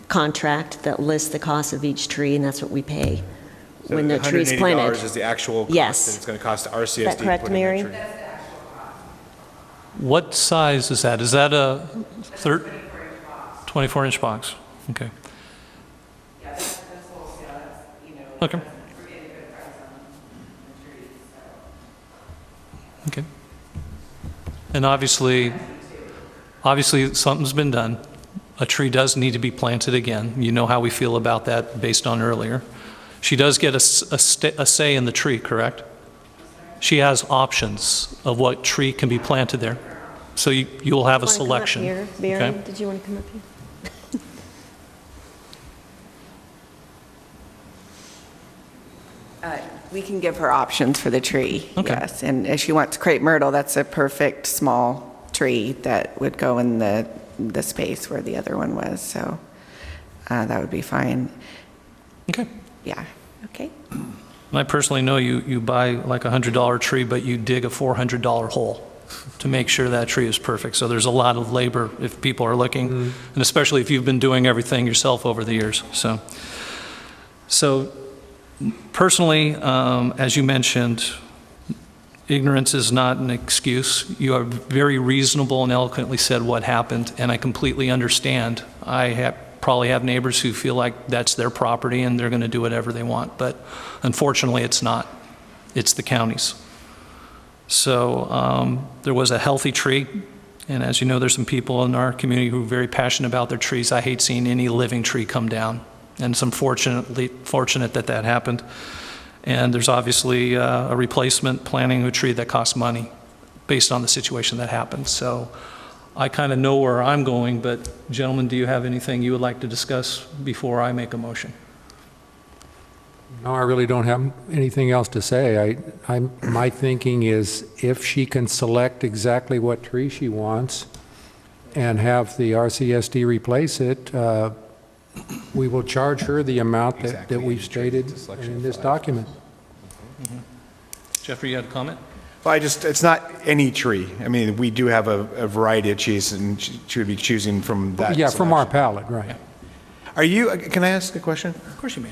[SPEAKER 6] contract that lists the cost of each tree, and that's what we pay
[SPEAKER 15] So
[SPEAKER 6] when the tree is planted.
[SPEAKER 15] $180 is the actual cost
[SPEAKER 6] Yes.
[SPEAKER 15] that it's going to cost to RCSD
[SPEAKER 6] Is that correct,
[SPEAKER 15] to put in the
[SPEAKER 6] Mary?
[SPEAKER 15] tree?
[SPEAKER 1] What size is that? Is that a 24-inch box? Okay.
[SPEAKER 10] Yeah, that's wholesale, that's, you know.
[SPEAKER 1] Okay.
[SPEAKER 10] We're getting a good price on the trees, so.
[SPEAKER 1] Okay. And obviously something's been done. A tree does need to be planted again. You know how we feel about that based on earlier. She does get a say in the tree, correct? She has options of what tree can be planted there. So you'll have a selection.
[SPEAKER 6] Want to come up here, Barry?
[SPEAKER 1] Okay?
[SPEAKER 6] Did you want to come up here?
[SPEAKER 2] We can give her options for the tree,
[SPEAKER 1] Okay.
[SPEAKER 2] yes. And if she wants crepe myrtle, that's a perfect small tree that would go in the space where the other one was, so that would be fine.
[SPEAKER 1] Okay.
[SPEAKER 2] Yeah, okay.
[SPEAKER 1] And I personally know you buy like a $100 tree, but you dig a $400 hole to make sure that tree is perfect. So there's a lot of labor if people are looking, and especially if you've been doing everything yourself over the years. So personally, as you mentioned, ignorance is not an excuse. You are very reasonable and eloquently said what happened, and I completely understand. I probably have neighbors who feel like that's their property and they're going to do whatever they want, but unfortunately it's not. It's the county's. So there was a healthy tree, and as you know, there's some people in our community who are very passionate about their trees. I hate seeing any living tree come down, and it's fortunate that that happened. And there's obviously a replacement planting of a tree that costs money based on the situation that happened. So I kind of know where I'm going, but gentlemen, do you have anything you would like to discuss before I make a motion?
[SPEAKER 5] No, I really don't have anything else to say. My thinking is if she can select exactly what tree she wants and have the RCSD replace it, we will charge her the amount that we've stated in this document.
[SPEAKER 1] Jeffrey, you had a comment?
[SPEAKER 15] Well, it's not any tree. I mean, we do have a variety of trees, and she would be choosing from that.
[SPEAKER 5] Yeah, from our palette, right.
[SPEAKER 15] Can I ask a question?
[SPEAKER 1] Of course you may.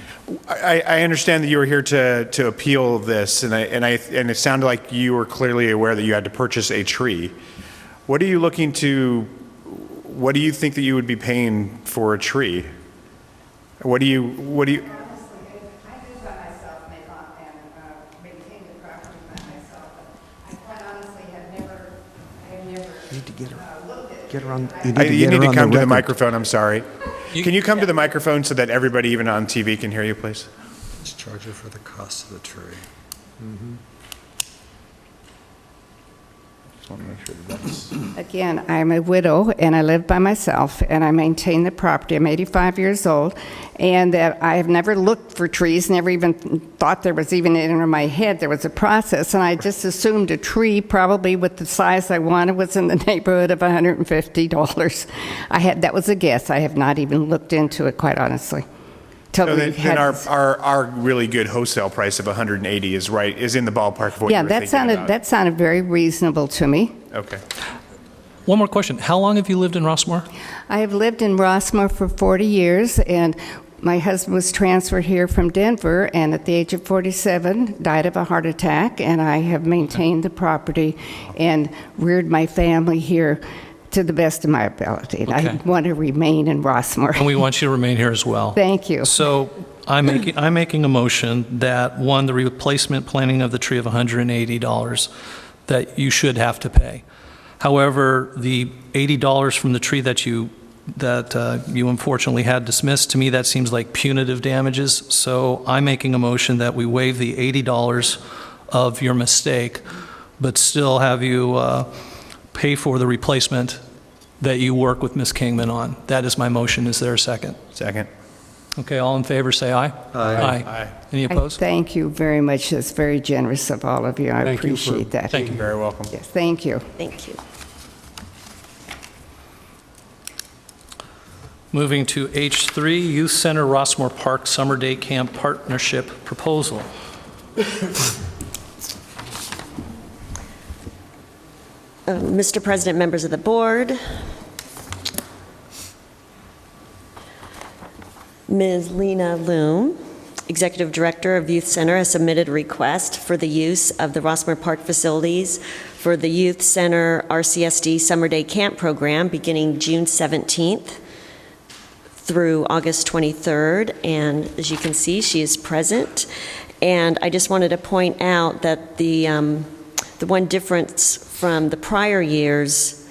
[SPEAKER 15] I understand that you were here to appeal this, and it sounded like you were clearly aware that you had to purchase a tree. What do you think that you would be paying for a tree? What do you?
[SPEAKER 20] Honestly, I do by myself, maintain the property by myself, but I quite honestly have never
[SPEAKER 17] Need to get her on.
[SPEAKER 15] You need to come to the microphone. I'm sorry. Can you come to the microphone so that everybody, even on TV, can hear you, please?
[SPEAKER 17] Just charge her for the cost of the tree.
[SPEAKER 15] Just want to make sure that's...
[SPEAKER 20] Again, I'm a widow, and I live by myself, and I maintain the property. I'm 85 years old, and that I have never looked for trees, never even thought there was even in my head there was a process, and I just assumed a tree, probably with the size I wanted, was in the neighborhood of $150. That was a guess. I have not even looked into it, quite honestly.
[SPEAKER 15] So then our really good wholesale price of 180 is in the ballpark of what you were thinking about.
[SPEAKER 20] That sounded very reasonable to me.
[SPEAKER 15] Okay.
[SPEAKER 1] One more question. How long have you lived in Rossmoor?
[SPEAKER 20] I have lived in Rossmoor for 40 years, and my husband was transferred here from Denver, and at the age of 47, died of a heart attack, and I have maintained the property and reared my family here to the best of my ability. And I want to remain in Rossmoor.
[SPEAKER 1] And we want you to remain here as well.
[SPEAKER 20] Thank you.
[SPEAKER 1] So I'm making a motion that, one, the replacement planting of the tree of $180 that you should have to pay. However, the $80 from the tree that you unfortunately had dismissed, to me that seems like punitive damages. So I'm making a motion that we waive the $80 of your mistake, but still have you pay for the replacement that you work with Ms. Kingman on. That is my motion. Is there a second?
[SPEAKER 15] Second.
[SPEAKER 1] Okay, all in favor, say aye.
[SPEAKER 17] Aye.
[SPEAKER 1] Any opposed?
[SPEAKER 20] Thank you very much. That's very generous of all of you. I
[SPEAKER 5] Thank you for-
[SPEAKER 20] appreciate that.
[SPEAKER 1] Thank you.
[SPEAKER 15] Very welcome.
[SPEAKER 20] Yes, thank you.
[SPEAKER 6] Thank you.
[SPEAKER 1] Moving to H3, Youth Center Rossmoor Park Summer Day Camp Partnership Proposal.
[SPEAKER 6] Mr. President, members of the board, Ms. Lena Loom, Executive Director of Youth Center, has submitted a request for the use of the Rossmoor Park facilities for the Youth Center RCSD Summer Day Camp Program beginning June 17th through August 23rd. And as you can see, she is present. And I just wanted to point out that the one difference from the prior year's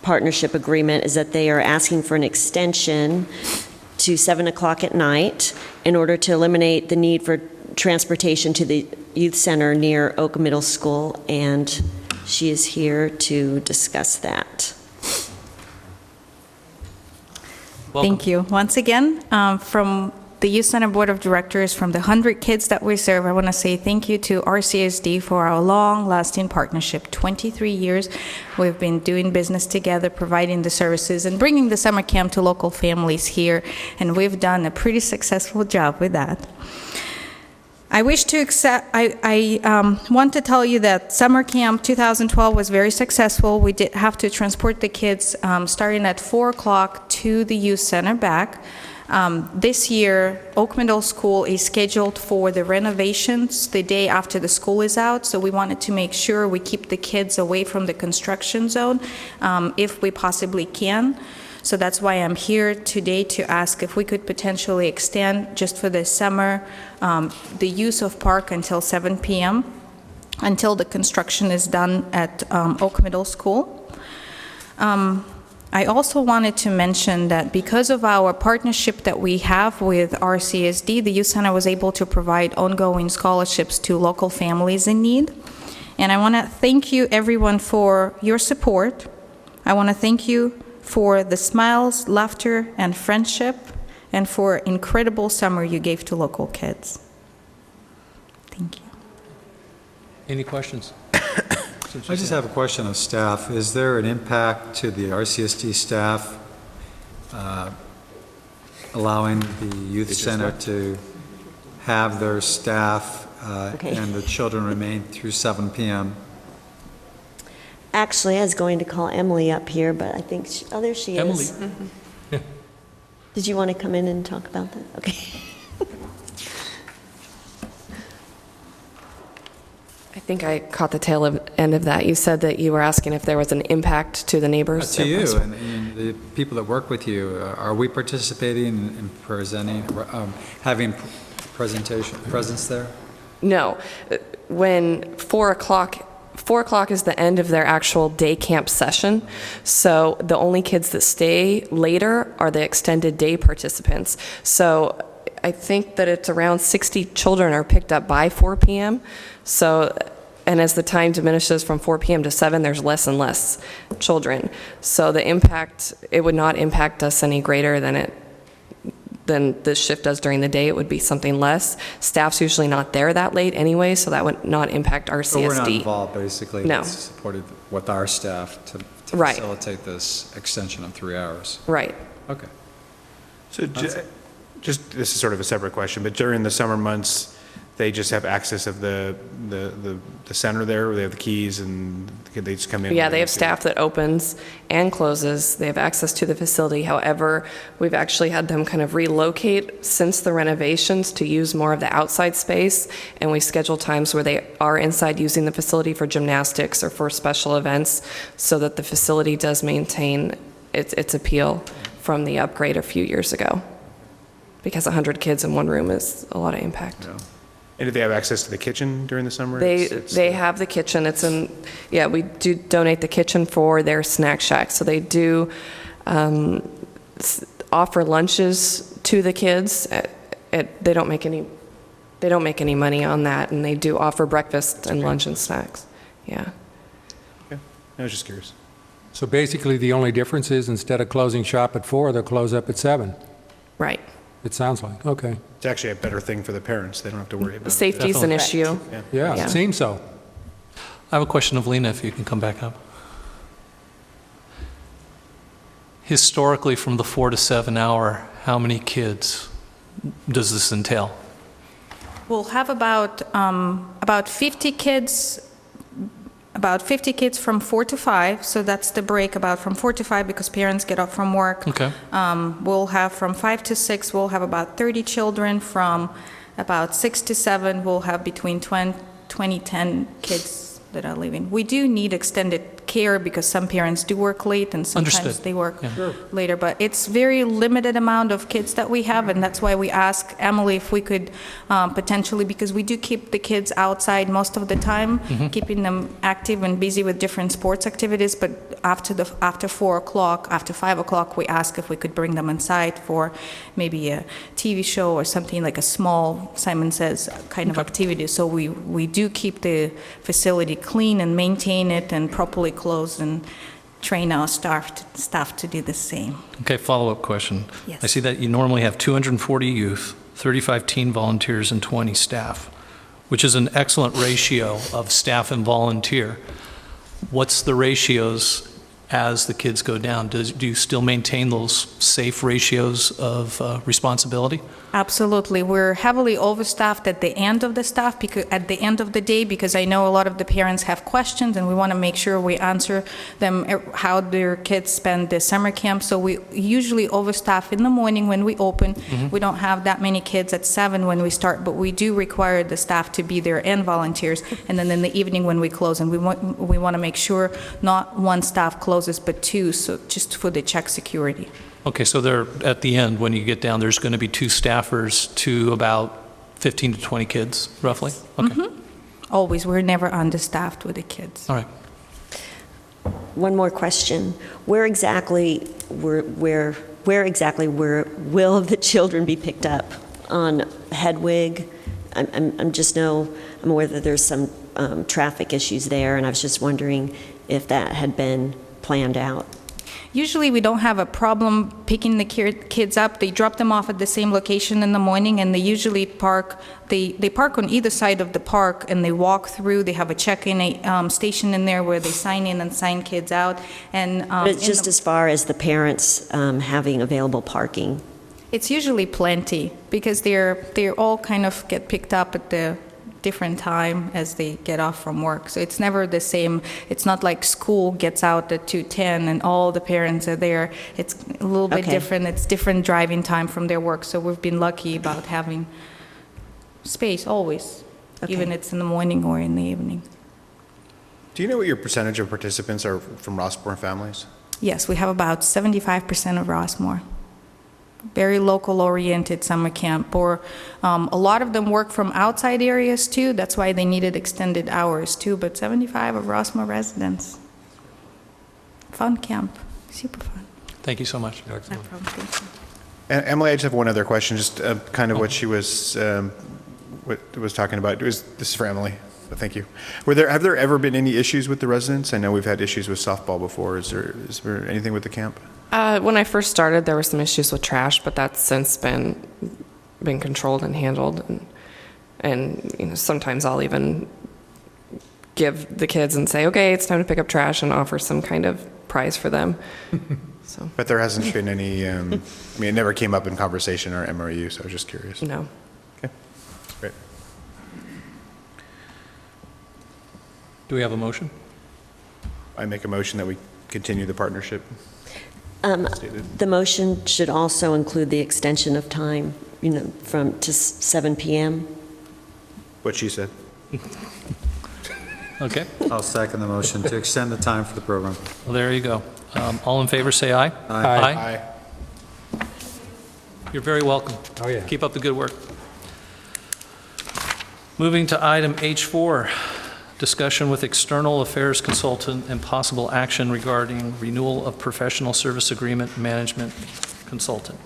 [SPEAKER 6] partnership agreement is that they are asking for an extension to 7 o'clock at night in order to eliminate the need for transportation to the youth center near Oak Middle School, and she is here to discuss that.
[SPEAKER 21] Thank you. Once again, from the Youth Center Board of Directors, from the 100 kids that we serve, I want to say thank you to RCSD for our long-lasting partnership. 23 years we've been doing business together, providing the services and bringing the summer camp to local families here, and we've done a pretty successful job with that. I want to tell you that summer camp 2012 was very successful. We did have to transport the kids starting at 4 o'clock to the youth center back. This year, Oak Middle School is scheduled for the renovations the day after the school is out, so we wanted to make sure we keep the kids away from the construction zone if we possibly can. So that's why I'm here today to ask if we could potentially extend, just for the summer, the use of park until 7 p.m., until the construction is done at Oak Middle School. I also wanted to mention that because of our partnership that we have with RCSD, the Youth Center was able to provide ongoing scholarships to local families in need. And I want to thank you, everyone, for your support. I want to thank you for the smiles, laughter, and friendship, and for incredible summer you gave to local kids. Thank you.
[SPEAKER 1] Any questions?
[SPEAKER 3] I just have a question of staff. Is there an impact to the RCSD staff allowing the youth center to have their staff and the children remain through 7 p.m.?
[SPEAKER 6] Actually, I was going to call Emily up here, but I think, oh, there she is.
[SPEAKER 1] Emily.
[SPEAKER 6] Mm-hmm. Did you want to come in and talk about that? Okay.
[SPEAKER 19] I think I caught the tail end of that. You said that you were asking if there was an impact to the neighbors.
[SPEAKER 3] To you and the people that work with you. Are we participating in presenting, having presence there?
[SPEAKER 19] No. When 4 o'clock is the end of their actual day camp session, so the only kids that stay later are the extended day participants. So I think that it's around 60 children are picked up by 4 p.m. So, and as the time diminishes from 4 p.m. to 7, there's less and less children. So the impact, it would not impact us any greater than this shift does during the day. It would be something less. Staff's usually not there that late anyway, so that would not impact RCSD.
[SPEAKER 3] So we're not involved, basically.
[SPEAKER 19] No.
[SPEAKER 3] It's supported with our staff to
[SPEAKER 19] Right.
[SPEAKER 3] facilitate this extension of 3 hours.
[SPEAKER 19] Right.
[SPEAKER 3] Okay.
[SPEAKER 15] So just, this is sort of a separate question, but during the summer months, they just have access of the center there, where they have the keys and they just come in?
[SPEAKER 19] Yeah, they have staff that opens and closes. They have access to the facility. However, we've actually had them kind of relocate since the renovations to use more of the outside space, and we schedule times where they are inside using the facility for gymnastics or for special events, so that the facility does maintain its appeal from the upgrade a few years ago. Because 100 kids in one room is a lot of impact.
[SPEAKER 15] Yeah. And do they have access to the kitchen during the summer?
[SPEAKER 19] They have the kitchen. We do donate the kitchen for their snack shack. So they do offer lunches to the kids. They don't make any money on that, and they do offer breakfast and lunch and snacks. Yeah.
[SPEAKER 15] Okay. I was just curious.
[SPEAKER 5] So basically, the only difference is instead of closing shop at 4, they'll close up at 7.
[SPEAKER 19] Right.
[SPEAKER 5] It sounds like, okay.
[SPEAKER 15] It's actually a better thing for the parents. They don't have to worry about it.
[SPEAKER 11] Safety's an issue.
[SPEAKER 5] Yeah, it seems so.
[SPEAKER 1] I have a question of Lena, if you can come back up. Historically, from the 4 to 7 hour, how many kids does this entail?
[SPEAKER 21] We'll have about 50 kids. About 50 kids from 4 to 5, so that's the break about from 4 to 5 because parents get off from work.
[SPEAKER 1] Okay.
[SPEAKER 21] We'll have from 5 to 6, we'll have about 30 children. From about 6 to 7, we'll have between 10 kids that are leaving. We do need extended care because some parents do work late and sometimes
[SPEAKER 1] Understood.
[SPEAKER 21] they work
[SPEAKER 1] Yeah.
[SPEAKER 21] later, but it's very limited amount of kids that we have, and that's why we ask Emily if we could potentially, because we do keep the kids outside most of the time, keeping them active and busy with different sports activities, but after 4 o'clock, after 5 o'clock, we ask if we could bring them inside for maybe a TV show or something like a small, Simon Says, kind of activity. So we do keep the facility clean and maintain it and properly closed and train our staff to do the same.
[SPEAKER 1] Okay, follow-up question.
[SPEAKER 21] Yes.
[SPEAKER 1] I see that you normally have 240 youth, 35 teen volunteers, and 20 staff, which is an excellent ratio of staff and volunteer. What's the ratios as the kids go down? Do you still maintain those safe ratios of responsibility?
[SPEAKER 21] Absolutely. We're heavily overstaffed at the end of the day because I know a lot of the parents have questions and we want to make sure we answer them how their kids spend the summer camp. So we usually overstaff in the morning when we open. We don't have that many kids at 7 when we start, but we do require the staff to be there and volunteers. And then in the evening when we close, and we want to make sure not one staff closes but 2, so just for the check security.
[SPEAKER 1] Okay, so there, at the end, when you get down, there's going to be 2 staffers to about 15 to 20 kids, roughly? Okay.
[SPEAKER 21] Always. We're never understaffed with the kids.
[SPEAKER 1] All right.
[SPEAKER 6] One more question. Where exactly will the children be picked up? On Hedwig? I'm aware that there's some traffic issues there, and I was just wondering if that had been planned out.
[SPEAKER 21] Usually we don't have a problem picking the kids up. They drop them off at the same location in the morning, and they usually park on either side of the park, and they walk through. They have a check-in station in there where they sign in and sign kids out. And
[SPEAKER 6] but it's just as far as the parents having available parking.
[SPEAKER 21] It's usually plenty because they're all kind of get picked up at the different time as they get off from work. So it's never the same. It's not like school gets out at 2:10 and all the parents are there. It's a little bit different. It's different driving time from their work. So we've been lucky about having space always, even if it's in the morning or in the evening.
[SPEAKER 15] Do you know what your percentage of participants are from Rossmoor families?
[SPEAKER 21] Yes, we have about 75% of Rossmoor. Very local-oriented summer camp, or a lot of them work from outside areas too. That's why they needed extended hours too. But 75 of Rossmoor residents. Fun camp, super fun.
[SPEAKER 1] Thank you so much.
[SPEAKER 21] No problem. Thank you.
[SPEAKER 15] And Emily, I just have one other question, just kind of what she was talking about. This is for Emily, but thank you. Have there ever been any issues with the residents? I know we've had issues with softball before. Is there anything with the camp?
[SPEAKER 11] When I first started, there were some issues with trash, but that's since been controlled and handled. And sometimes I'll even give the kids and say, okay, it's time to pick up trash, and offer some kind of prize for them. So.
[SPEAKER 15] But there hasn't been any, it never came up in conversation or MRU, so I was just curious.
[SPEAKER 11] No.
[SPEAKER 15] Okay, great.
[SPEAKER 1] Do we have a motion?
[SPEAKER 15] I make a motion that we continue the partnership.
[SPEAKER 6] The motion should also include the extension of time, to 7 p.m.
[SPEAKER 15] What she said.
[SPEAKER 1] Okay.
[SPEAKER 4] I'll second the motion to extend the time for the program.
[SPEAKER 1] Well, there you go. All in favor, say aye.
[SPEAKER 4] Aye.
[SPEAKER 1] You're very welcome.
[SPEAKER 5] Oh, yeah.
[SPEAKER 1] Keep up the good work. Moving to item H4, discussion with external affairs consultant and possible action regarding renewal of professional service agreement management consultant.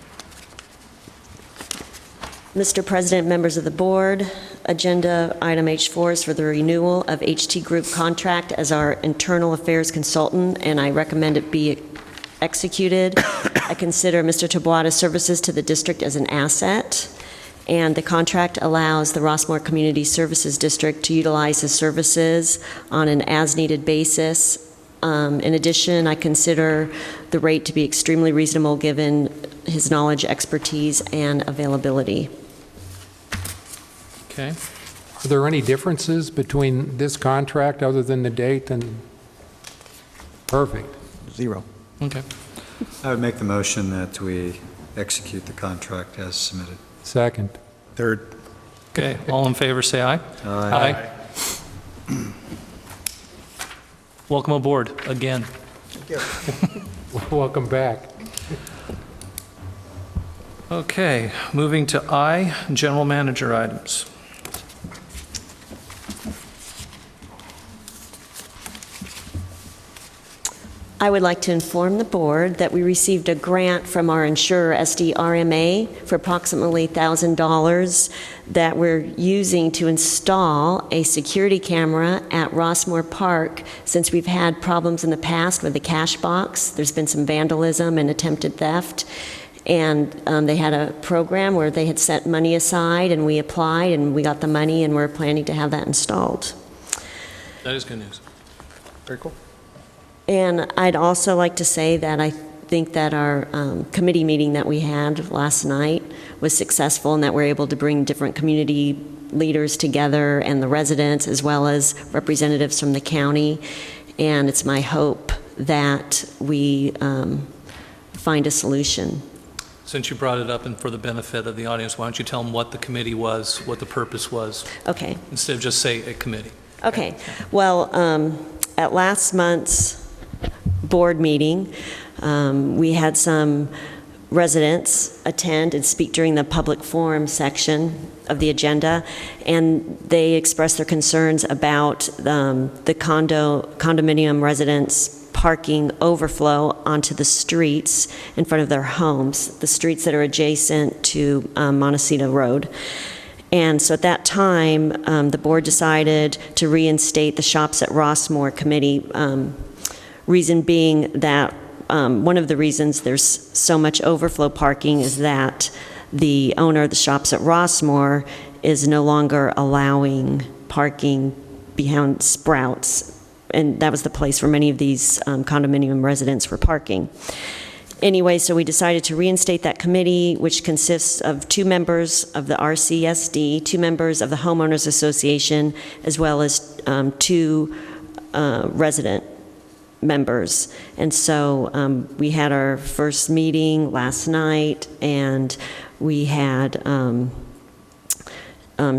[SPEAKER 6] Mr. President, members of the board, agenda item H4 is for the renewal of HT Group contract as our internal affairs consultant, and I recommend it be executed. I consider Mr. Taboada's services to the district as an asset, and the contract allows the Rossmoor Community Services District to utilize his services on an as-needed basis. In addition, I consider the rate to be extremely reasonable given his knowledge, expertise, and availability.
[SPEAKER 1] Okay.
[SPEAKER 5] Are there any differences between this contract other than the date and? Perfect.
[SPEAKER 17] Zero.
[SPEAKER 1] Okay.
[SPEAKER 4] I would make the motion that we execute the contract as submitted.
[SPEAKER 5] Second.
[SPEAKER 15] Third.
[SPEAKER 1] Okay, all in favor, say aye.
[SPEAKER 4] Aye.
[SPEAKER 1] Welcome aboard, again.
[SPEAKER 5] Welcome back.
[SPEAKER 1] Okay, moving to I, general manager items.
[SPEAKER 6] I would like to inform the board that we received a grant from our insurer, SDRMA, for approximately $1,000 that we're using to install a security camera at Rossmoor Park since we've had problems in the past with the cash box. There's been some vandalism and attempted theft. And they had a program where they had set money aside, and we applied, and we got the money, and we're planning to have that installed.
[SPEAKER 1] That is good news.
[SPEAKER 15] Very cool.
[SPEAKER 6] And I'd also like to say that I think that our committee meeting that we had last night was successful, and that we're able to bring different community leaders together and the residents as well as representatives from the county. And it's my hope that we find a solution.
[SPEAKER 1] Since you brought it up and for the benefit of the audience, why don't you tell them what the committee was, what the purpose was?
[SPEAKER 6] Okay.
[SPEAKER 1] Instead of just say a committee.
[SPEAKER 6] Okay. Well, at last month's board meeting, we had some residents attend and speak during the public forum section of the agenda, and they expressed their concerns about the condominium residents parking overflow onto the streets in front of their homes, the streets that are adjacent to Montecito Road. And so at that time, the board decided to reinstate the Shops at Rossmoor committee, reason being that one of the reasons there's so much overflow parking is that the owner of the Shops at Rossmoor is no longer allowing parking behind Sprouts, and that was the place where many of these condominium residents were parking. Anyway, so we decided to reinstate that committee, which consists of 2 members of the RCSD, 2 members of the Homeowners Association, as well as 2 resident members. And so we had our first meeting last night, and we had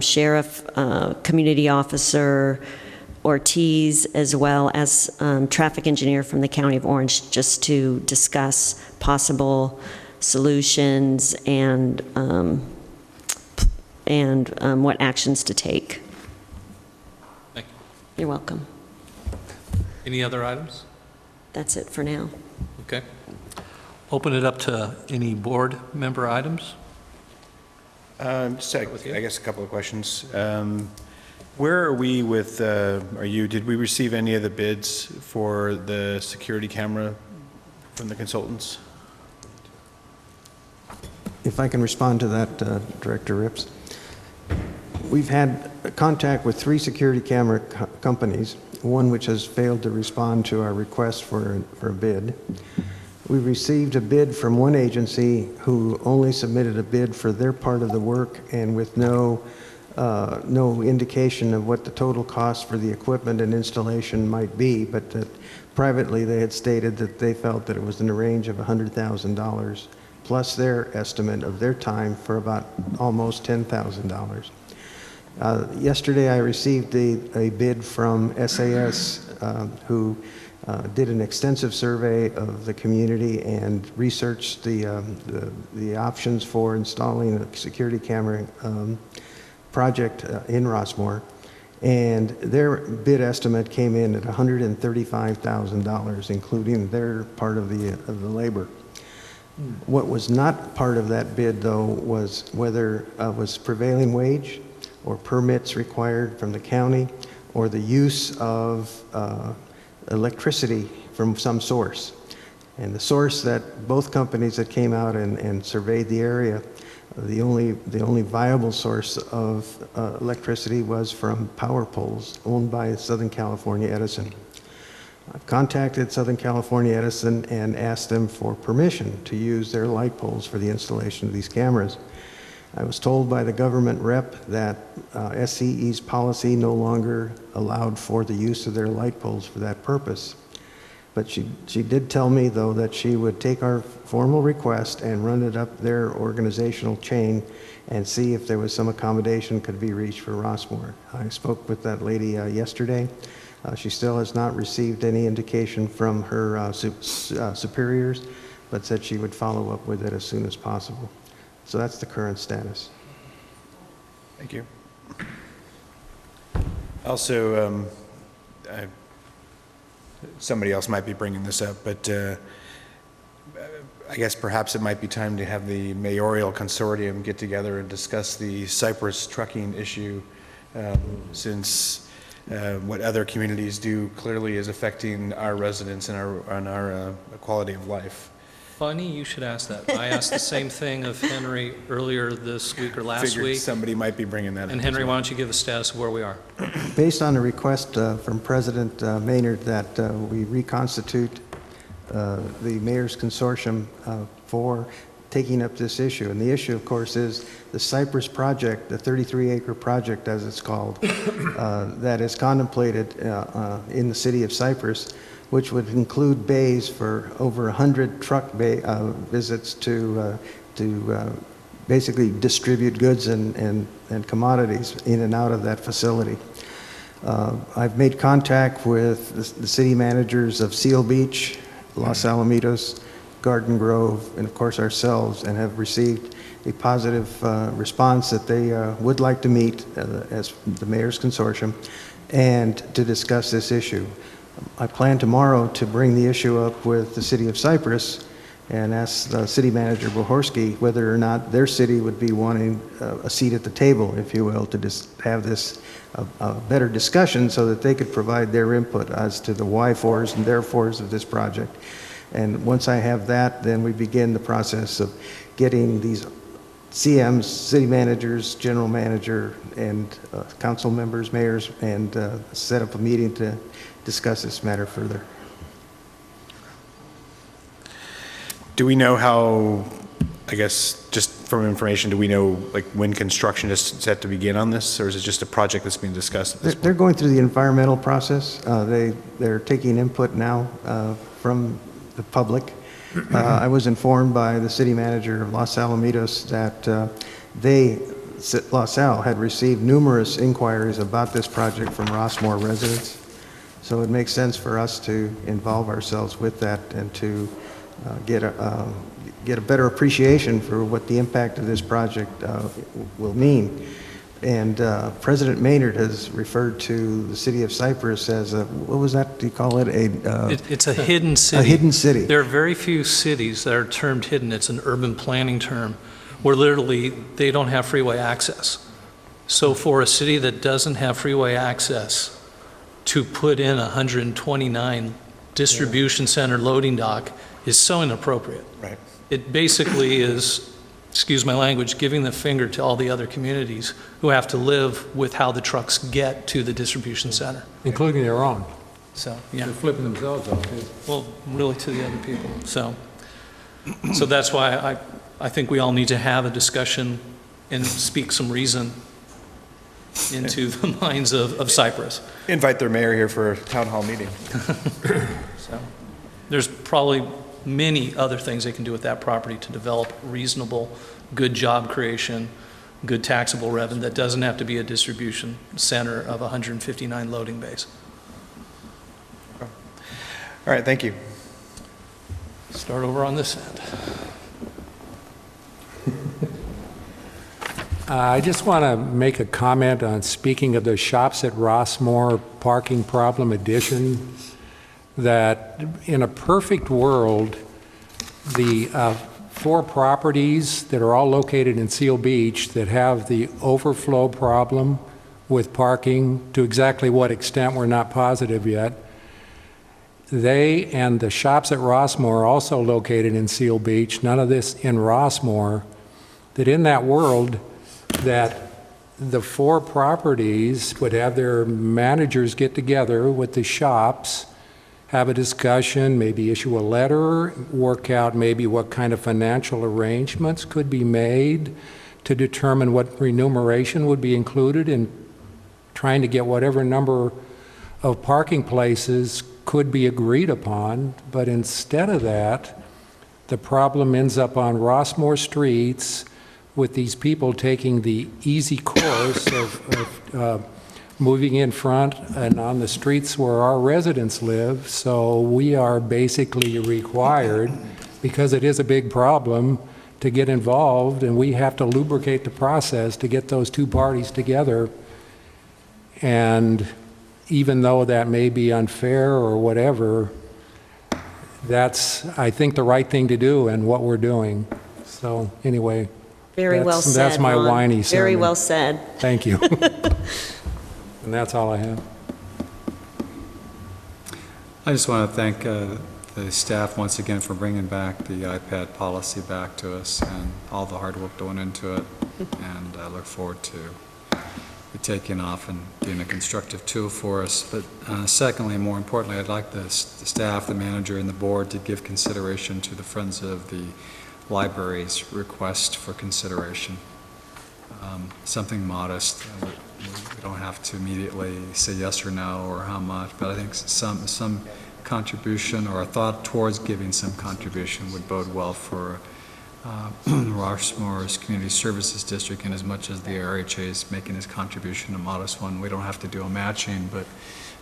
[SPEAKER 6] Sheriff, Community Officer Ortiz, as well as traffic engineer from the County of Orange, just to discuss possible solutions and what actions to take.
[SPEAKER 1] Thank you.
[SPEAKER 6] You're welcome.
[SPEAKER 1] Any other items?
[SPEAKER 6] That's it for now.
[SPEAKER 1] Okay. Open it up to any board member items.
[SPEAKER 15] Just, I guess, a couple of questions. Where are we with, did we receive any of the bids for the security camera from the consultants?
[SPEAKER 17] If I can respond to that, Director Rips. We've had contact with 3 security camera companies, one which has failed to respond to our request for a bid. We received a bid from one agency who only submitted a bid for their part of the work and with no indication of what the total cost for the equipment and installation might be, but that privately they had stated that they felt that it was in the range of $100,000 plus their estimate of their time for about almost $10,000. Yesterday I received a bid from SAS who did an extensive survey of the community and researched the options for installing a security camera project in Rossmoor, and their bid estimate came in at $135,000, including their part of the labor. What was not part of that bid, though, was whether was prevailing wage or permits required from the county or the use of electricity from some source. And the source that both companies that came out and surveyed the area, the only viable source of electricity was from power poles owned by Southern California Edison. I've contacted Southern California Edison and asked them for permission to use their light poles for the installation of these cameras. I was told by the government rep that SCE's policy no longer allowed for the use of their light poles for that purpose. But she did tell me, though, that she would take our formal request and run it up their organizational chain and see if there was some accommodation could be reached for Rossmoor. I spoke with that lady yesterday. She still has not received any indication from her superiors, but said she would follow up with it as soon as possible. So that's the current status.
[SPEAKER 15] Thank you. Also, somebody else might be bringing this up, but I guess perhaps it might be time to have the mayoral consortium get together and discuss the Cypress trucking issue, since what other communities do clearly is affecting our residents and our quality of life.
[SPEAKER 1] Funny you should ask that. I asked the same thing of Henry earlier this week or last
[SPEAKER 15] Figured
[SPEAKER 1] week.
[SPEAKER 15] somebody might be bringing that up.
[SPEAKER 1] And Henry, why don't you give a status of where we are?
[SPEAKER 17] Based on a request from President Maynard that we reconstitute the Mayor's Consortium for taking up this issue. And the issue, of course, is the Cypress project, the 33-acre project, as it's called, that is contemplated in the city of Cypress, which would include bays for over 100 truck visits to basically distribute goods and commodities in and out of that facility. I've made contact with the city managers of Seal Beach, Los Alamitos, Garden Grove, and of course ourselves, and have received a positive response that they would like to meet as the Mayor's Consortium and to discuss this issue. I plan tomorrow to bring the issue up with the city of Cypress and ask City Manager Bohorsky whether or not their city would be wanting a seat at the table, if you will, to just have this better discussion so that they could provide their input as to the why-fors and therefores of this project. And once I have that, then we begin the process of getting these CMs, city managers, general manager, and council members, mayors, and set up a meeting to discuss this matter further.
[SPEAKER 15] Do we know how, I guess, just from information, do we know like when construction is set to begin on this, or is it just a project that's being discussed at this point?
[SPEAKER 17] They're going through the environmental process. They're taking input now from the public. I was informed by the city manager of Los Alamitos that Los Al had received numerous inquiries about this project from Rossmoor residents. So it makes sense for us to involve ourselves with that and to get a better appreciation for what the impact of this project will mean. And President Maynard has referred to the city of Cypress as a, what was that, do you call it?
[SPEAKER 1] It's a hidden city.
[SPEAKER 17] A hidden city.
[SPEAKER 1] There are very few cities that are termed hidden. It's an urban planning term where literally they don't have freeway access. So for a city that doesn't have freeway access to put in 129 distribution center loading dock is so inappropriate.
[SPEAKER 15] Right.
[SPEAKER 1] It basically is, excuse my language, giving the finger to all the other communities who have to live with how the trucks get to the distribution center.
[SPEAKER 5] Including their own.
[SPEAKER 1] So, yeah.
[SPEAKER 5] They're flipping themselves off, too.
[SPEAKER 1] Well, really to the other people. So that's why I think we all need to have a discussion and speak some reason into the minds of Cypress.
[SPEAKER 15] Invite their mayor here for a town hall meeting.
[SPEAKER 1] So there's probably many other things they can do with that property to develop reasonable, good job creation, good taxable revenue that doesn't have to be a distribution center of 159 loading bays.
[SPEAKER 15] All right, thank you.
[SPEAKER 1] Start over on this end.
[SPEAKER 5] I just want to make a comment on, speaking of the shops at Rossmoor parking problem addition, that in a perfect world, the 4 properties that are all located in Seal Beach that have the overflow problem with parking, to exactly what extent we're not positive yet, they and the shops at Rossmoor are also located in Seal Beach, none of this in Rossmoor, that in that world, that the 4 properties would have their managers get together with the shops, have a discussion, maybe issue a letter, work out maybe what kind of financial arrangements could be made to determine what remuneration would be included in trying to get whatever number of parking places could be agreed upon. But instead of that, the problem ends up on Rossmoor streets with these people taking the easy course of moving in front and on the streets where our residents live. So we are basically required, because it is a big problem, to get involved, and we have to lubricate the process to get those 2 parties together. And even though that may be unfair or whatever, that's, I think, the right thing to do and what we're doing. So anyway.
[SPEAKER 6] Very well said,
[SPEAKER 5] That's my
[SPEAKER 6] Ron.
[SPEAKER 5] whiny sermon.
[SPEAKER 6] Very well said.
[SPEAKER 5] Thank you. And that's all I have.
[SPEAKER 3] I just want to thank the staff once again for bringing back the iPad policy back to us and all the hard work going into it. And I look forward to it taking off and being a constructive tool for us. But secondly, and more importantly, I'd like the staff, the manager, and the board to give consideration to the Friends of the Library's request for consideration. Something modest. We don't have to immediately say yes or no or how much, but I think some contribution or a thought towards giving some contribution would bode well for Rossmoor's Community Services District, and as much as the RHA is making his contribution a modest one, we don't have to do a matching, but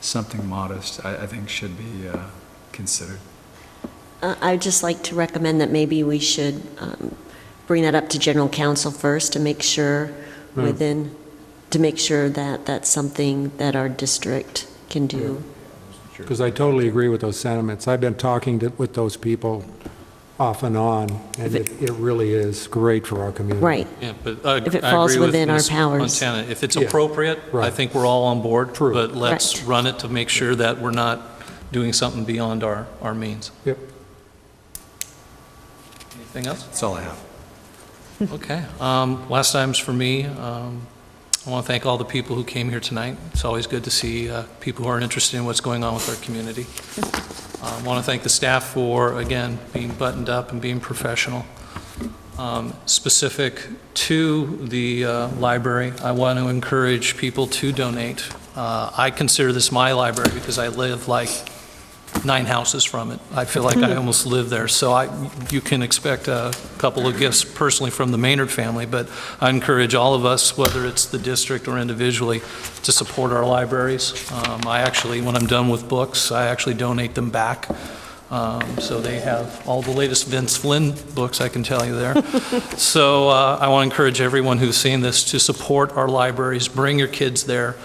[SPEAKER 3] something modest I think should be considered.
[SPEAKER 6] I'd just like to recommend that maybe we should bring that up to General Counsel first to make sure that that's something that our district can do.
[SPEAKER 5] Because I totally agree with those sentiments. I've been talking with those people off and on, and it really is great for our community.
[SPEAKER 6] Right.
[SPEAKER 1] Yeah, but
[SPEAKER 6] If it
[SPEAKER 1] I
[SPEAKER 6] falls
[SPEAKER 1] agree with
[SPEAKER 6] within our
[SPEAKER 1] Ms.
[SPEAKER 6] powers.
[SPEAKER 1] Montana. If it's
[SPEAKER 5] Yeah.
[SPEAKER 1] appropriate,
[SPEAKER 5] Right.
[SPEAKER 1] I think we're all on board.
[SPEAKER 5] True.
[SPEAKER 1] But let's
[SPEAKER 6] Correct.
[SPEAKER 1] run it to make sure that we're not doing something beyond our means.
[SPEAKER 5] Yep.
[SPEAKER 1] Anything else?
[SPEAKER 3] That's all I have.
[SPEAKER 1] Okay. Last items for me. I want to thank all the people who came here tonight. It's always good to see people who are interested in what's going on with our community. I want to thank the staff for, again, being buttoned up and being professional. Specific to the library, I want to encourage people to donate. I consider this my library because I live like 9 houses from it. I feel like I almost live there. So you can expect a couple of gifts personally from the Maynard family, but I encourage all of us, whether it's the district or individually, to support our libraries. I actually, when I'm done with books, I actually donate them back. So they have all the latest Vince Flynn books, I can tell you there. So I want to encourage everyone who's seen this to support our libraries. Bring your kids there.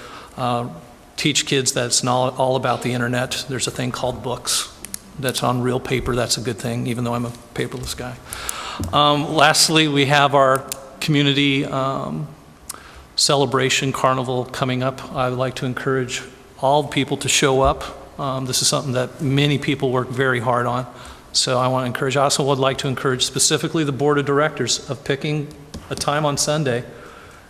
[SPEAKER 1] Teach kids that it's not all about the internet. There's a thing called books that's on real paper. That's a good thing, even though I'm a paperless guy. Lastly, we have our community celebration carnival coming up. I would like to encourage all people to show up. This is something that many people work very hard on. So I want to encourage, I also would like to encourage specifically the board of directors of picking a time on Sunday.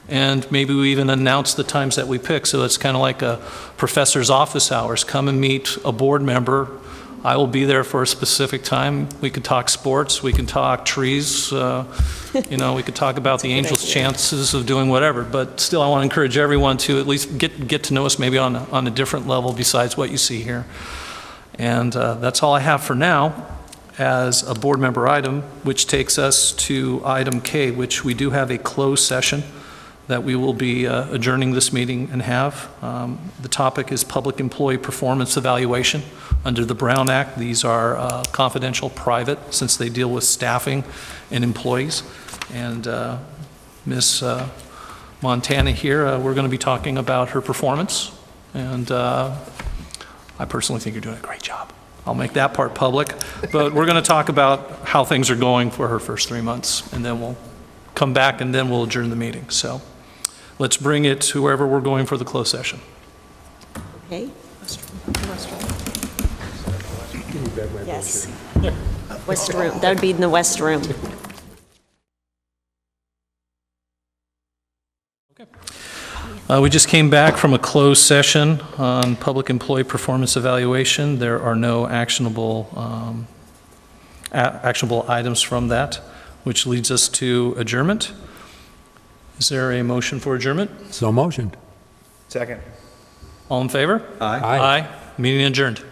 [SPEAKER 1] And maybe we even announce the times that we pick, so it's kind of like a professor's office hours. Come and meet a board member. I will be there for a specific time. We could talk sports, we can talk trees, we could talk about the Angels' chances of doing whatever. But still, I want to encourage everyone to at least get to know us maybe on a different level besides what you see here. And that's all I have for now as a board member item, which takes us to item K, which we do have a closed session that we will be adjourning this meeting and have. The topic is public employee performance evaluation under the Brown Act. These are confidential, private, since they deal with staffing and employees. And Ms. Montana here, we're going to be talking about her performance. And I personally think you're doing a great job. I'll make that part public. But we're going to talk about how things are going for her first 3 months, and then we'll come back and then we'll adjourn the meeting. So let's bring it to wherever we're going for the closed session.
[SPEAKER 6] Okay. Yes. West room, that would be in the west room.
[SPEAKER 1] We just came back from a closed session on public employee performance evaluation. There are no actionable items from that, which leads us to adjournment. Is there a motion for adjournment?
[SPEAKER 5] So motioned.
[SPEAKER 15] Second.
[SPEAKER 1] All in favor?
[SPEAKER 15] Aye.
[SPEAKER 1] Aye. Meeting adjourned.